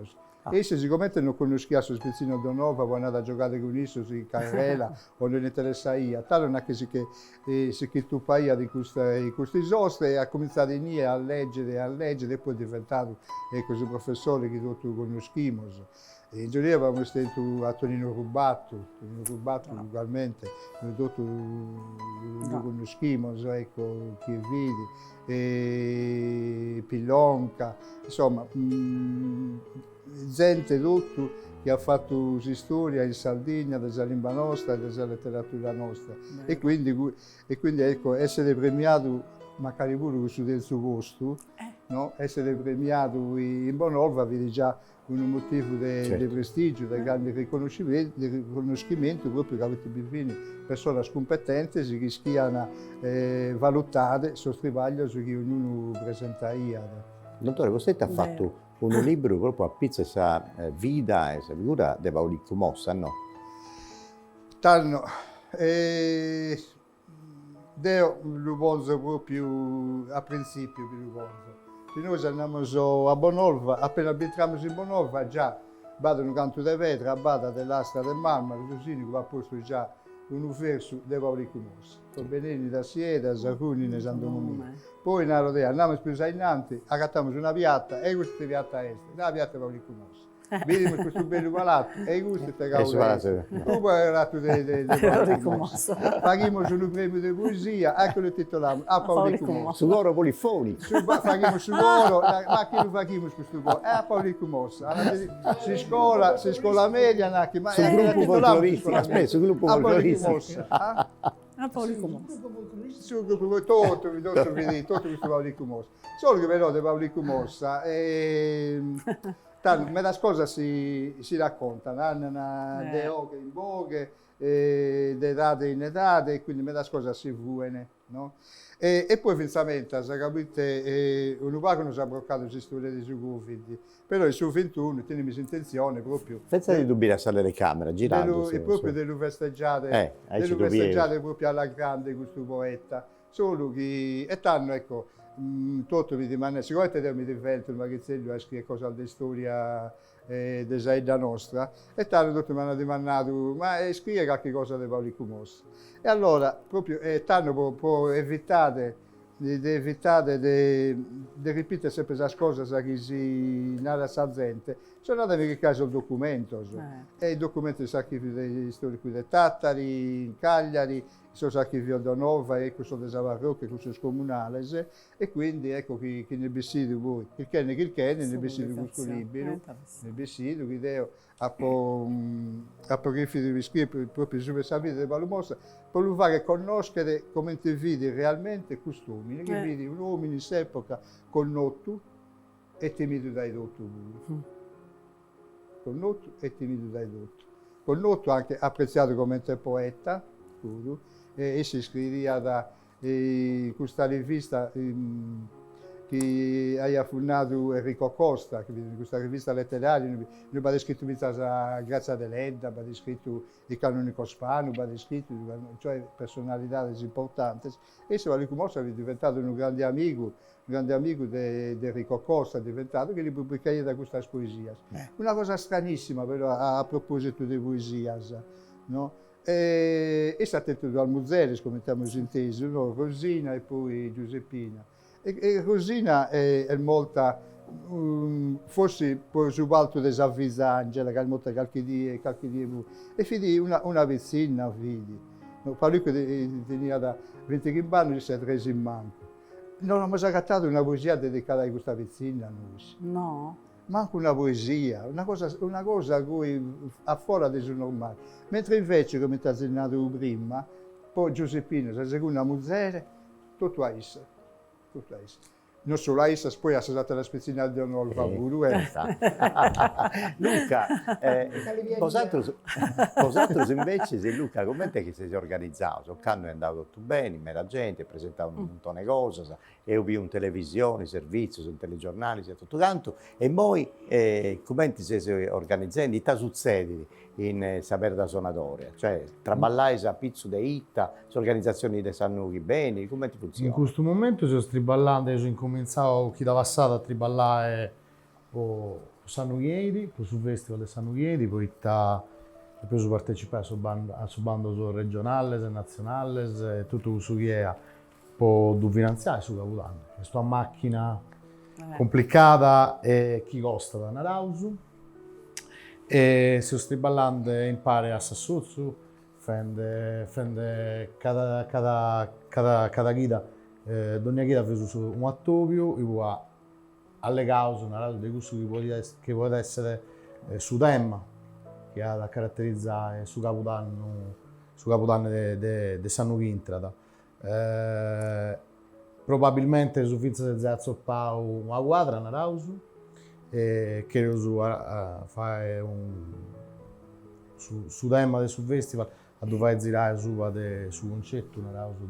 Speaker 5: E se siccome non conoscia su spezzino Donova, vuoi andare a giocare con isso in carrella o non interessa io, tale non è che se tu paia di questi sostre e ha cominciato a leggere e poi è diventato così professore che tu conosciamo. In giornata avevamo stato a Tonino Rubatto ugualmente, lo conosciamo, ecco, chi vedi, Pillonca, insomma, gente tutto che ha fatto storia in Sardegna, della lingua nostra e della letteratura nostra. E quindi ecco, essere premiato, magari pure su del suo gusto, no? Essere premiato in Bonolva vedi già un motivo di prestigio, di grande riconoscimento, proprio che avete bisogno persone competenti che rischiano valutare sul travaglio che ognuno presenta.
Speaker 2: Dottore, vostè ha fatto un libro proprio a pizza sa vita e sa figura di Paulicco Mossa, no?
Speaker 5: Tanno, Deo lo volse proprio a principio di lo volse. Se noi andiamo a Bonolva, appena entriamo in Bonolva già vado un canto di vetro, bada dell'asta del Marmara, così che va posto già un verso di Paulicco Mossa. Con Benini da Sieda, Zacuni e San Domenico. Poi andiamo più innanzi, accattiamo una piatta e questa è piatta est, la piatta Paulicco Mossa. Vediamo questo bello palazzo e questo è cavolo. Tu poi hai dato di Paulicco Mossa. Paghiamo un premio di poesia, ecco il titolo, a Paulicco Mossa.
Speaker 2: Su loro polifonico.
Speaker 5: Paghiamo su loro, ma che lo paghiamo questo po'? A Paulicco Mossa. Si scuola media, ma
Speaker 2: sul gruppo folcloristico, aspetta, sul gruppo folcloristico.
Speaker 3: A Paulicco Mossa.
Speaker 5: Sul gruppo, tutto questo Paulicco Mossa. Solo che però di Paulicco Mossa, me la cosa si racconta, le oche in boghe, le date in età, e quindi me la cosa si vuole, no? E poi finalmente, sapete, un po' non si è bloccato questa storia di Covid, però il suo 21 tiene in intenzione proprio...
Speaker 2: Senza di dubbio a salire le camere, girando.
Speaker 5: E proprio delle festeggiate proprio alla grande questo poeta, solo che... E tanto, ecco, tutto mi rimane, sicuramente mi divento il magazzello a scrivere cosa di storia della nostra, e tanto tutti mi hanno domandato, ma scrive qualche cosa di Paulicco Mossa. E allora, proprio, tanto può evitare di ripetere sempre questa cosa che si narra sa gente, sono andato in caso il documento, e il documento dell'archivio storico dei Tattari, in Cagliari, sono l'archivio Donova e questo della Zavarrocca, questo comunale, e quindi ecco che ne besido voi, ne besido questo libro, ne besido che Deo a riferire scrivere proprio su questa vita di Paulicco Mossa, per lo fare conoscere come ti vedi realmente questo uomo, che vedi un uomo in quest'epoca connotto e temido dai dotti. Connotto e temido dai dotti. Connotto anche apprezzato come poeta, e si iscriveva da questa rivista che ha fondato Enrico Costa, questa rivista letteraria, noi abbiamo scritto Grazia Deledda, abbiamo scritto il Canonico Spano, abbiamo scritto cioè personalità importanti, e se Paulicco Mossa è diventato un grande amico di Enrico Costa, è diventato che li pubblicava da questa poesia. Una cosa stranissima però a proposito di poesia, no? E sta attento al Muzeres, come abbiamo inteso, no? Rosina e poi Giuseppina. E Rosina è molta, forse poi su alto desavvisa Angela, che ha molta qualche dia, e fidi una vicina, vedi. No, Paulicco tenia da 20 anni e si è reso in manco. Non abbiamo scattato una poesia dedicata a questa vicina, noi.
Speaker 3: No.
Speaker 5: Manco una poesia, una cosa a cui a fuori del normale. Mentre invece, come ti ho accennato prima, poi Giuseppina, la seconda muzzere, tutto a essa. Non solo a essa, poi ha stato la spezzina di Onolva Buru.
Speaker 2: Luca, vosotros invece, se Luca, come te che sei organizzato? Quando è andato tutto bene, la gente, presentava un montone di cose, e ho visto in televisione, servizi, in telegiornali, tutto tanto, e poi come ti sei organizzando? Che succede in Saber da Sonatoria? Cioè, traballai a pizzo de itta, organizzazioni di Sannuchi bene, come ti funziona?
Speaker 6: In questo momento sto triballando, io ho incominciato chi da passata a triballare San Ughedi, sul Festival di San Ughedi, poi ho preso partecipare a su bando regionale e nazionale e tutto questo che è può finanziare su Capodanno. Questa macchina complicata e che costa da Narausu e se stai ballando impari a Sassuzzu, fende cada guida, ogni guida fa su un attovio e può alle cause una di questo che può essere su tema che ha da caratterizzare su Capodanno di San Vintrada. Probabilmente su Finza di Zazzopau una quadra Narausu che uso fare su tema del festival a dove girare su concetto Narausu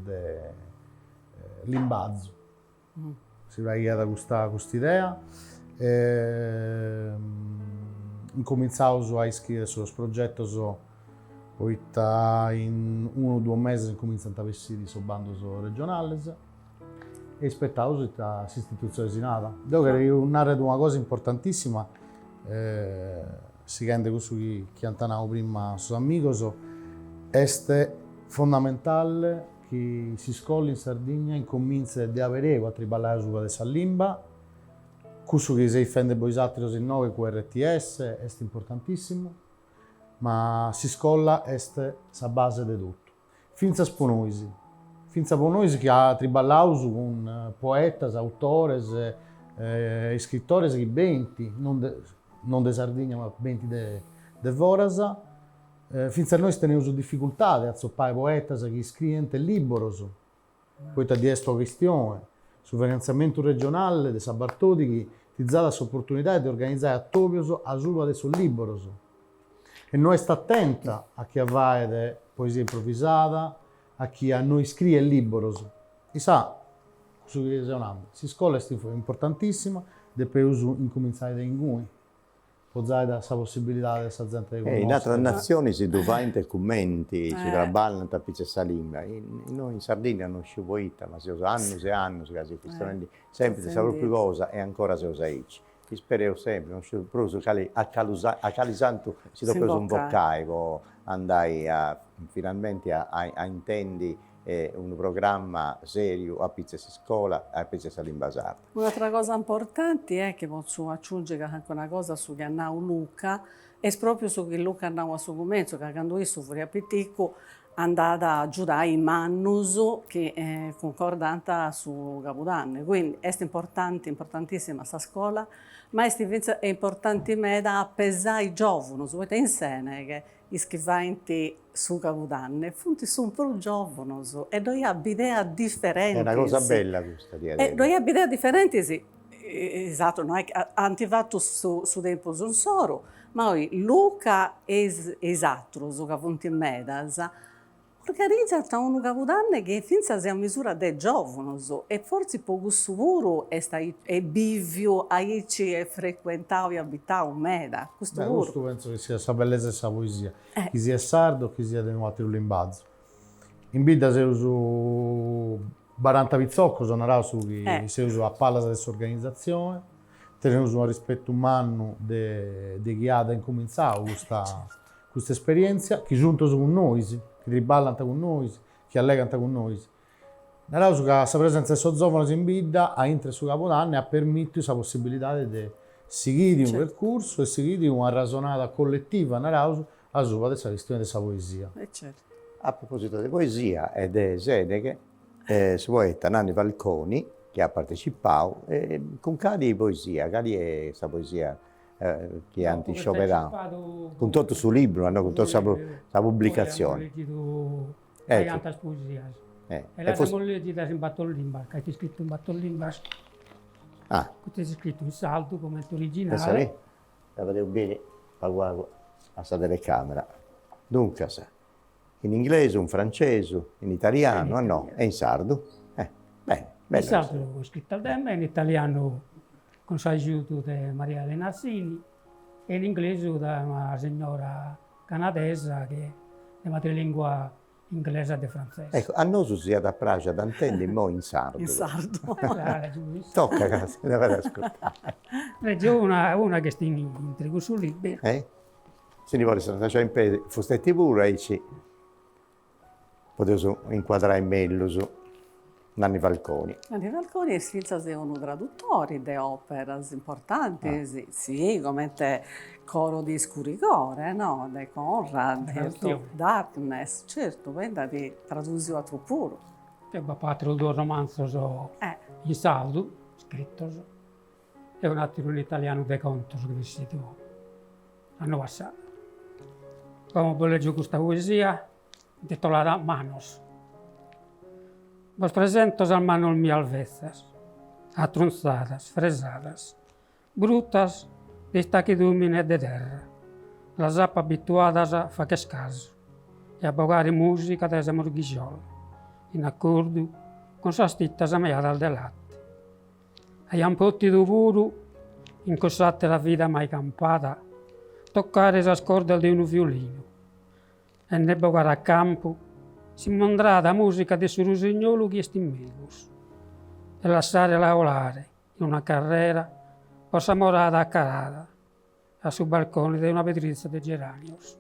Speaker 6: dell'imbazzo. Si va a questa idea. Incominciamo a iscrivere sullo progetto poi in 1 o 2 mesi cominciano a vestire sul bando regionale e aspettavo questa istituzione sinata. Devo narrare una cosa importantissima, si rende questo che antanavo prima su amigos, è fondamentale che si scuola in Sardegna incomincia ad avere a triballare sulla Sallimba, questo che si difende poi altri in 9 con RTS, è importantissimo, ma si scuola è la base di tutto. Finza sponoisi che ha triballato con poetas, autores, scrittori di benti, non di Sardegna ma benti di Vorasa, finza noi teniamo difficoltà a zoppare poetas che scrivono libri, poi di questa questione, sul finanziamento regionale di Sabartodi che ti dà l'opportunità di organizzare attovio a sulla del suo libro. E noi sta attenta a chi va di poesia improvvisata, a chi a noi scrive libri. E sa, su che si scuola è importantissima, e poi incominciare da inguni. Può dare questa possibilità di questa gente di conoscere.
Speaker 2: In altre nazioni si doveva intercomenti, si traballano a pizza salimba. Noi in Sardegna non ci vuoi, ma si usa anni e anni, sempre si sa più cosa e ancora si usa aici. Ti spero sempre, non ci proso a Calisanto si deve preso un boccaico, andai finalmente a intendi un programma serio a pizza scuola e a pizza salimba sarda.
Speaker 3: Un'altra cosa importante è che posso aggiungere anche una cosa su che andava Luca, è proprio su che Luca andava a suo commento, che quando io fuori a Pittico andava a giurare i mannus che è concordata su Capodanno. Quindi è importantissima questa scuola, ma è importante da pesare i giovani, soprattutto in Sene, che iscriventi su Capodanno, funti sono più giovani e noi abbiamo idee differenti.
Speaker 2: È una cosa bella questa di
Speaker 3: noi abbiamo idee differenti, sì. Esatto, noi abbiamo fatto su tempo un solo, ma poi Luca e esatto, su Capunti in Medas, organizza un Capodanno che finza sia misura dei giovani e forse poco sicuro è bivio aici e frequentavo e abitavo Meda. Questo
Speaker 6: penso che sia la bellezza della poesia, chi sia sardo, chi sia di nuovo limbazzo. In vita si usa 40 pizzocco, sono su che si usa a palla della organizzazione, tenendo un rispetto umano di chi ha incominciato questa esperienza, che giunto con noi, che triballano con noi, che allegano con noi. Nella sua presenza di giovani in vita ha entrato su Capodanno e ha permesso la possibilità di seguire un percorso e seguire una ragionata collettiva a sua della questione della poesia.
Speaker 3: Certo.
Speaker 2: A proposito di poesia ed è Sedeghe, si poeta Nanni Falconi, che ha partecipato, con cari poesia, cari è questa poesia che è anti-scioperano, con tutto sul libro, hanno con tutta la pubblicazione.
Speaker 9: Tantas poesias. E la abbiamo leggita in Battollimba, che è scritto in Battollimba. Questo è scritto in salto, come originale.
Speaker 2: La vedevo bene, a questa telecamera. Dunque, in inglese, in francese, in italiano, no, e in sardo. Bene.
Speaker 9: In sardo ho scritto al tema, in italiano con l'aiuto di Maria Elena Sini e in inglese da una signora canadese che è madrelingua inglese e francese.
Speaker 2: Ecco, a noi si da Praga da intendi mo in sardo.
Speaker 3: In sardo.
Speaker 2: Tocca, cazzo, ne vado ad ascoltare.
Speaker 9: C'è una che sta in trigo sul libero.
Speaker 2: Se ne vuole stare in piedi, fustetti pure, e ci potevo inquadrare meglio su Nanni Falconi.
Speaker 3: Nanni Falconi è figlio di un traduttore di opere importanti, sì, come te Coro di Scurigore, no? Di Conrad, Darkness, certo, quindi di traduzione a puro.
Speaker 9: E patrio due romanzi in saldo, scritto, e un altro in italiano di conto che è vissuto l'anno passato. Come leggo questa poesia, intitolata Manos. Vos presento as manos mil veces, atronzadas, fresadas, brutas, destaquidumine de terra, las apa habituadas a faques caso, e a bogare música des amorguijola, in accordo con sas titas ameiadas de latte. Ai ampotti do buru, incossate la vida mai campata, toccare as cordas di un violino, e ne bogare a campo, si mondrà da musica di su rusignolo che stimmigus e lasciare lavorare in una carrera possa morare a carada a sul balcone di una vetrizia di geranios.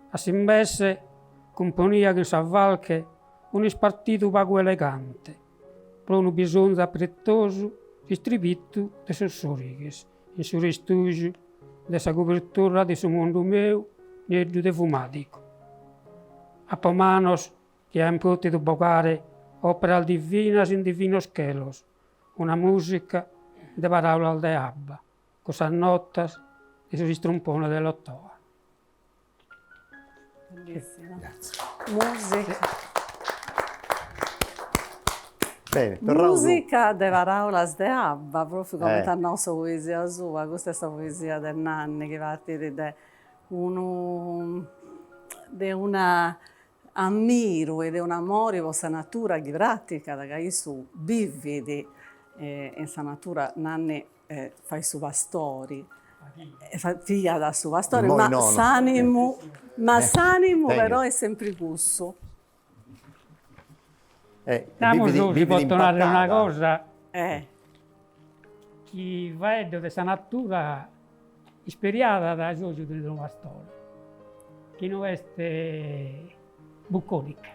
Speaker 9: A Simbesse componia che s'avvalche un spartito vago elegante, per un bisogno aprettoso distribuito di sussurrighes in su ristugio dessa copertura di su mondo mio niente di fumatico. A pomanos que han podido bogare óperas divinas in divinos schelos, una musica de paraulas de Abba, cosas notas e sui strompone dell'Ottawa.
Speaker 3: Bellissimo. Musica.
Speaker 2: Bene,
Speaker 3: musica de paraulas de Abba, proprio come la nostra poesia sua, questa è la poesia del Nanni che parte di una ammiro ed è un amore per la natura che pratica, che su vividi in sa natura. Nanni fa i suoi pastori, figlia da suo pastore, ma s'animo però è sempre questo.
Speaker 9: Vi posso tornare una cosa, chi vede questa natura ispirata da Giorgio del pastore, che non è bucolica,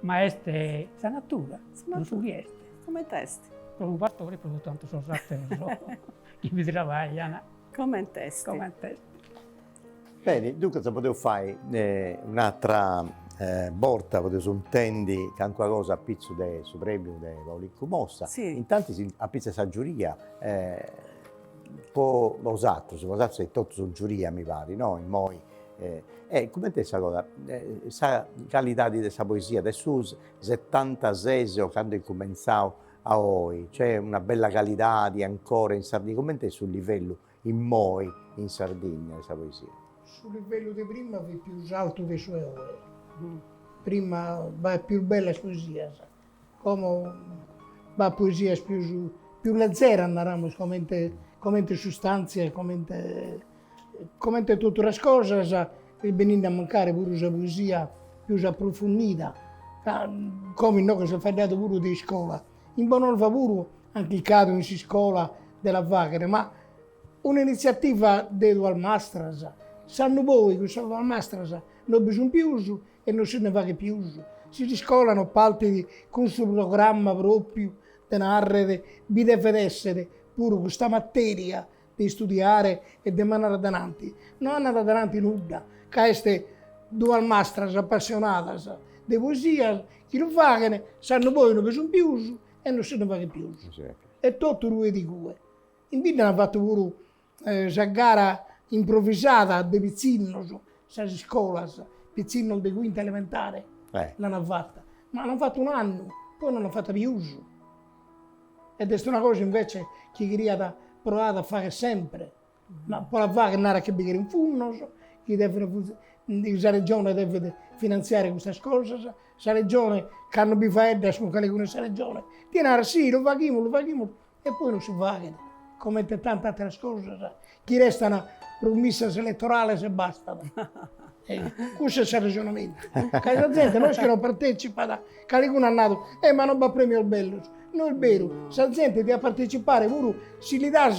Speaker 9: ma è la natura, non si riesce.
Speaker 3: Come testi.
Speaker 9: Per un pastore proprio tanto sono chi vi travagliano.
Speaker 3: Come testi.
Speaker 2: Bene, dunque potevo fare un'altra volta, potevo intendi che anche cosa a pizzo del premio di Paulicco Mossa.
Speaker 3: Sì.
Speaker 2: Intanto a pizza sa giuria, poi l'osatto è tutto su giuria mi pare, no? In moi. Come te questa cosa, la qualità di questa poesia, del suo 76 quando è cominciato a oggi, c'è una bella qualità di ancora in Sardegna, come te sul livello in moi in Sardegna questa poesia?
Speaker 7: Sul livello di prima è più alto dei suoi ore, prima va più bella poesia, come va poesia più leggera andiamo come sostanze, come tutte le cose, e venendo a mancare pure la poesia più approfondita, come noi che si fa dato pure di scuola. In buon fa pure anche il caso in scuola della Vaghere, ma un'iniziativa di Dual Mastras, sanno voi che sono Dual Mastras non bisogna più e non se ne va che più. Si scolano parti con il suo programma proprio di narrare, vi deve essere pure questa materia di studiare e di mandare avanti. Non andare avanti nulla, che queste Dual Mastras appassionate di poesia, che lo fanno, sanno voi non bisogna più e non se ne va che più. E tutto lui di cui. In vita hanno fatto pure questa gara improvvisata di pizzino, questa scuola, pizzino di quinta elementare, l'hanno fatta. Ma l'hanno fatto un anno, poi non l'hanno fatta più. Ed è una cosa invece che queria provare a fare sempre. Ma poi la fare andare a che bere in fondo, che la regione deve finanziare queste cose, la regione che hanno bifaedda, con questa regione, tiene sì, lo facciamo, e poi non si fa, come tante altre cose, che restano promesse elettorali e basta. Questo è il ragionamento. Che la gente non è che non partecipa, che qualcuno è nato, ma non va premio al bello. Non è vero, se la gente deve partecipare, si gli dà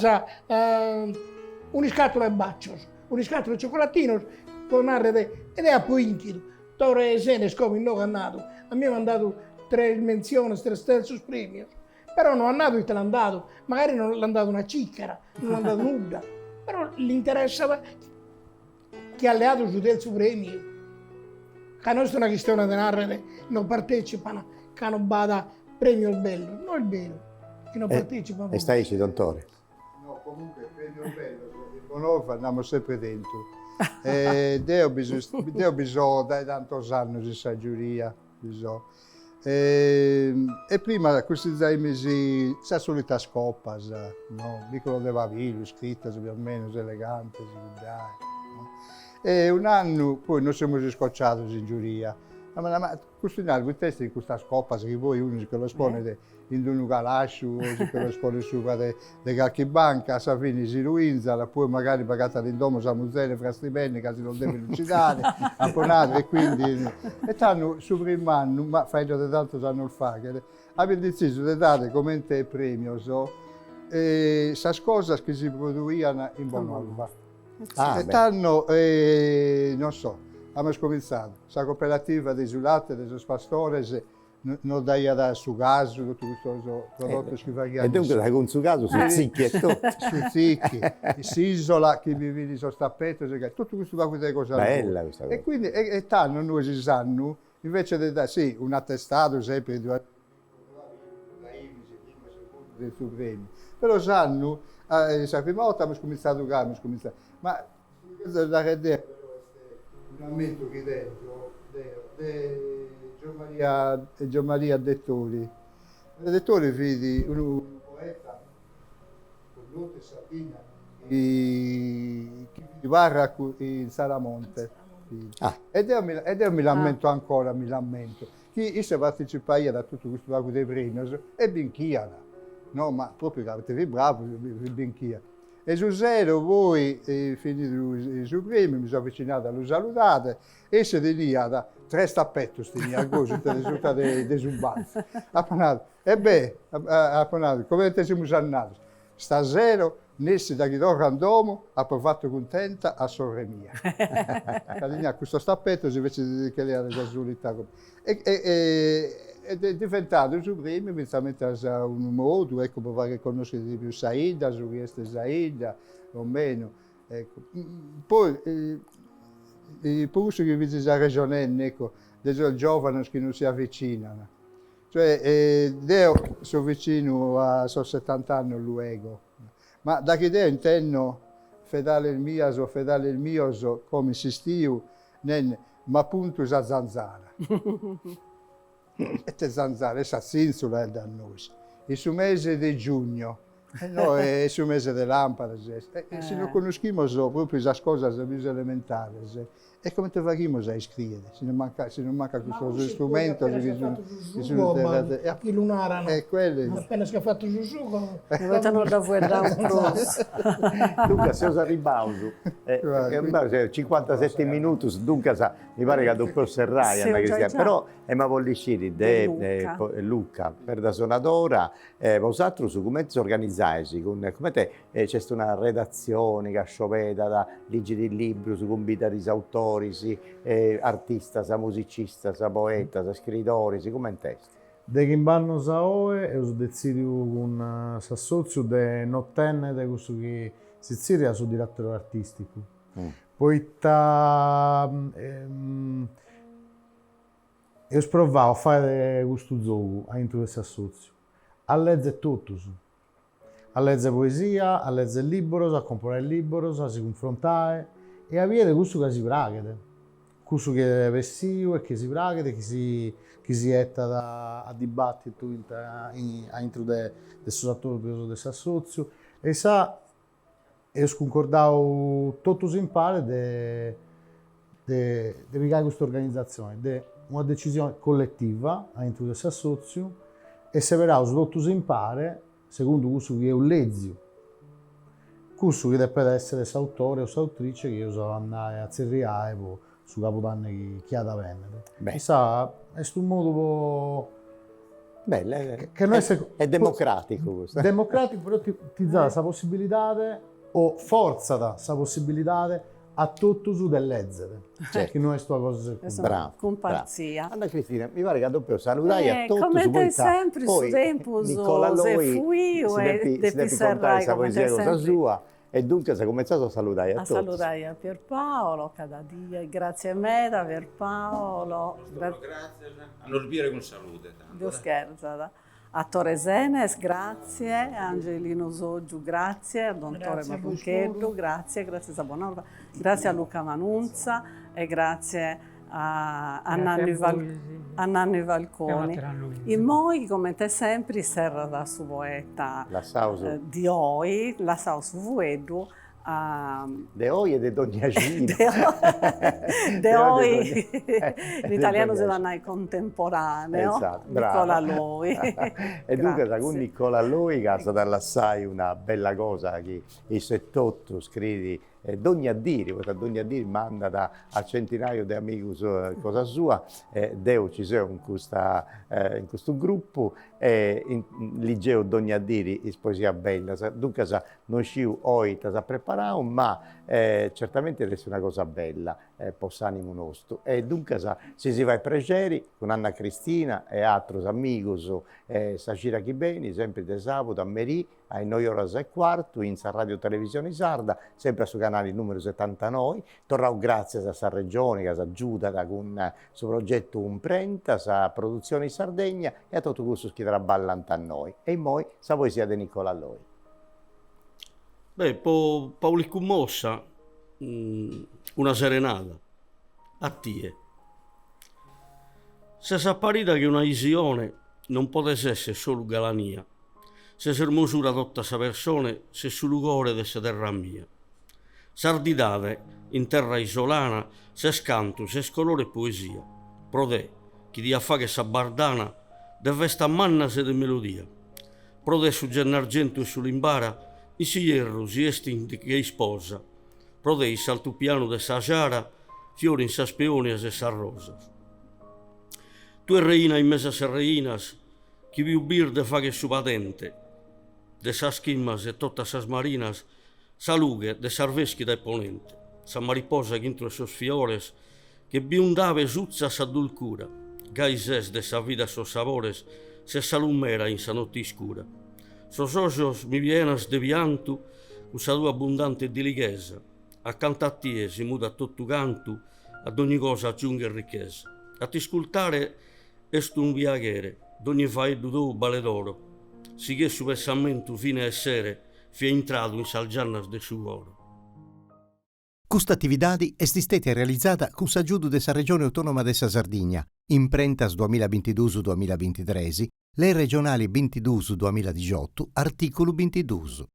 Speaker 7: una scatola di bacios, una scatola di cioccolatino, ed è a poi inchino. Torre esene, come non è nato, a me mi hanno dato 3 menzioni, 3 stelle sul premio, però non è nato e te l'hanno dato, magari non l'hanno dato una ciccara, non l'hanno dato nulla, però gli interessava che alleato su del suo premio. Che non è una questione di narrare, non partecipano, che non vada premio al bello, non è vero, che non partecipano.
Speaker 2: E stai Don Tore?
Speaker 5: No, comunque il premio bello, il Bonolfo andiamo sempre dentro. Io bisogno da tanti anni in questa giuria. E prima questi mesi la solita scoppa, no? Piccolo de Vavillo, scritta almeno elegante, no? E un anno poi noi siamo scocciati in giuria. Ma questo è il testo di questa scoppa, che voi uno che lo espone in un galascio, che lo espone su di qualche banca, a fine si ruinza, poi magari pagata l'indomo a musei, fra stipendi, che si non deve lucidare, apponato, e quindi, e tanto su primo anno, ma fai già da tanto anni fa, abbiamo deciso di dare come premio, queste cose che si produivano in Bonolfo. E tanto, non so, abbiamo cominciato, la cooperativa dei latte, dei pastori, non dai da su gas, tutto questo prodotto che facciamo.
Speaker 2: E dunque dai con su gas, su zicchi e tutto.
Speaker 5: Su zicchi, si isola, chi vive sul tappeto, tutto questo va queste cose.
Speaker 2: Bella questa cosa.
Speaker 5: E quindi, e tanto noi si sanno, invece di dare, sì, un attestato sempre del suo premio, però sanno, la prima volta abbiamo cominciato a ma da vedere un ammento qui dentro di Gian Maria Dettori. Dettori vidi un poeta con Lotte Sabina che varra in Salamonte. Ed io mi lamento ancora, chi si partecipa da tutto questo lago dei premi e binchiana, no, ma proprio che avete bravo, binchia. E su zero voi, finito il premio, mi sono avvicinato allo salutate e si tenia 3 stappetti, tenia così, per risultare dei subbanzi. E beh, come te siamo sannati, stasera, nessi da chi do randomo, ha fatto contenta a sorre mia. Tenia questo stappetto invece che le ha casualità. Ed è diventato il suo premio, inizialmente un modo, ecco, per fare conoscere di più Saida, su questa Saida, o meno. Ecco. Poi, per questo che vedi la regione, ecco, dei giovani che non si avvicinano. Cioè, io sono vicino a 70 anni luego, ma da che io intendo fedele il mio, come insistiu, ma appunto la zanzara. E te zanzare, essa sinsula è da noi. Il suo mese di giugno, no, è il suo mese di lampada. Se non conosciamo proprio queste cose più elementari, e come te facciamo a iscrivere? Se non manca questo strumento,
Speaker 7: chi lunarano, appena si è fatto il sugo,
Speaker 3: mettono da fuori da un cross.
Speaker 2: Dunque, se usa ribauso, 57 minuti, dunque mi pare che dopo serraia, però ma volliciri de Luca, per da sonadora, vosaltro su come si organizzai, come te c'è una redazione che sciopeta da leggi di libri, su convita di autori, artista, sa musicista, sa poeta, sa scrittori, come in testa.
Speaker 6: De che vanno saoe e ho deciso con Sassozio de nottenne di questo che si ziria su direttore artistico. Poi io provavo a fare questo gioco all'interno del Sassozio. A leggere tutto, a leggere poesia, a leggere libri, a comprare libri, a si confrontare e a vedere questo che si pratica. Questo che è vestito e che si pratica, che si etta a dibattito all'interno del sottotitolo del Sassozio. E sa, io concordavo tutto in pare di picare questa organizzazione, di una decisione collettiva all'interno del Sassozio e se verrà tutto in pare, secondo questo che è un leggio. Questo che deve essere l'autore o l'autrice che io so andare a zerriare su Capodanno chi ha da vendere.
Speaker 2: Beh.
Speaker 6: Chissà, è un modo
Speaker 2: Bello,
Speaker 6: che noi
Speaker 2: è democratico questo.
Speaker 6: democratico, però ti dà questa possibilità o forza da questa possibilità a tutto su dell'ezzere.
Speaker 2: Certo.
Speaker 6: Che non è sta cosa
Speaker 2: Bravo.
Speaker 3: Comparzia.
Speaker 2: Anna Cristina, mi pare che dopo salutai a tutti
Speaker 3: come
Speaker 2: su
Speaker 3: te
Speaker 2: bontà.
Speaker 3: sempre su
Speaker 2: Poi
Speaker 3: tempo
Speaker 2: Nicola
Speaker 3: se
Speaker 2: Loi
Speaker 3: fui
Speaker 2: si deve contare questa poesia cosa sua e dunque si è cominciato a salutare a
Speaker 3: a
Speaker 2: tutti.
Speaker 3: salutare a Pierpaolo, cada dia, grazie a me da Pierpaolo.
Speaker 4: Grazie, a non ripiere con salute.
Speaker 3: Dio scherza. A Toresenes, grazie, a Angelino Soggiu, grazie, a Don Tore
Speaker 7: Grazie a voi
Speaker 3: Marrunchetto,
Speaker 7: solo.
Speaker 3: grazie a Bonorva, grazie a Luca Manunza e grazie a Nanni Valconi. E noi, come te sempre, serra da su poeta
Speaker 2: La sausa
Speaker 3: di oggi, la sau su Vuedu,
Speaker 2: de hoy e de Dogna Gina.
Speaker 3: de oggi, in italiano se la contemporaneo,
Speaker 2: Esatto,
Speaker 3: Nicola
Speaker 2: brava.
Speaker 3: Loi.
Speaker 2: E dunque
Speaker 3: Grazie.
Speaker 2: con Nicola Loi che è stata all'assai una bella cosa che i 78 scrivi Dogna Diri, questa Dogna Diri manda a centinaio di amici cosa sua, Deo ci sono in questo gruppo, in Liceo Dogna Diri in poesia bella, dunque non sciu oggi sa preparare, ma certamente deve essere una cosa bella, possanimo nostro. E dunque si va ai pregeri con Anna Cristina e altri amici, sa gira chi bene, sempre di sabato a Merì, ai 9:15 in Radio Televisione Sarda, sempre su canale numero 79. Torrao grazie a sta regione che ci aiuta con suo progetto Umprenta, sa produzione in Sardegna e a tutto questo che traballano a noi. E poi sa poesia di Nicola Loi.
Speaker 10: Beh, Paoli Cummossa, una serenata a tie. Se s'apparita che una visione non potesse essere solo galania, se sermosura tutta sa persone, se sul cuore dessa terra mia. Sardidave in terra isolana, se scanto, se scolore e poesia. Prodè, chi dia fa che sa bardana, deve sta manna se de melodia. Prodè su gennargento e sull'imbara, i si hierro, si estinti che sposa. Prodè il salto piano de sa giara, fiori in sa speonia se sa rosa. Tu è reina in mesa se reinas, chi più birde fa che su patente. De sa schimmas e totta sas marinas, sa lughe de sarveschi da ponente, sa mariposa che intro sos fiores, che biundave suzza sa dulcura, gaises de sa vida sos sabores, se sa lumera in sa notte scura. Sos ojos mi vienas de viantu, sa tua abbondante dilighesa, accanto a tie si muda tutto canto, ad ogni cosa aggiunge ricchezza. A ti ascoltare est un viaghere, d'ogni faeddu tu vale d'oro, si che su pensamento fine e sere fie entrato in salgiannas de su cuore.
Speaker 1: Questa attività è stata realizzata con l'aiuto della Regione Autonoma della Sardegna, Imprentas 2022-2023, le regionali 22-2018, articolo 22.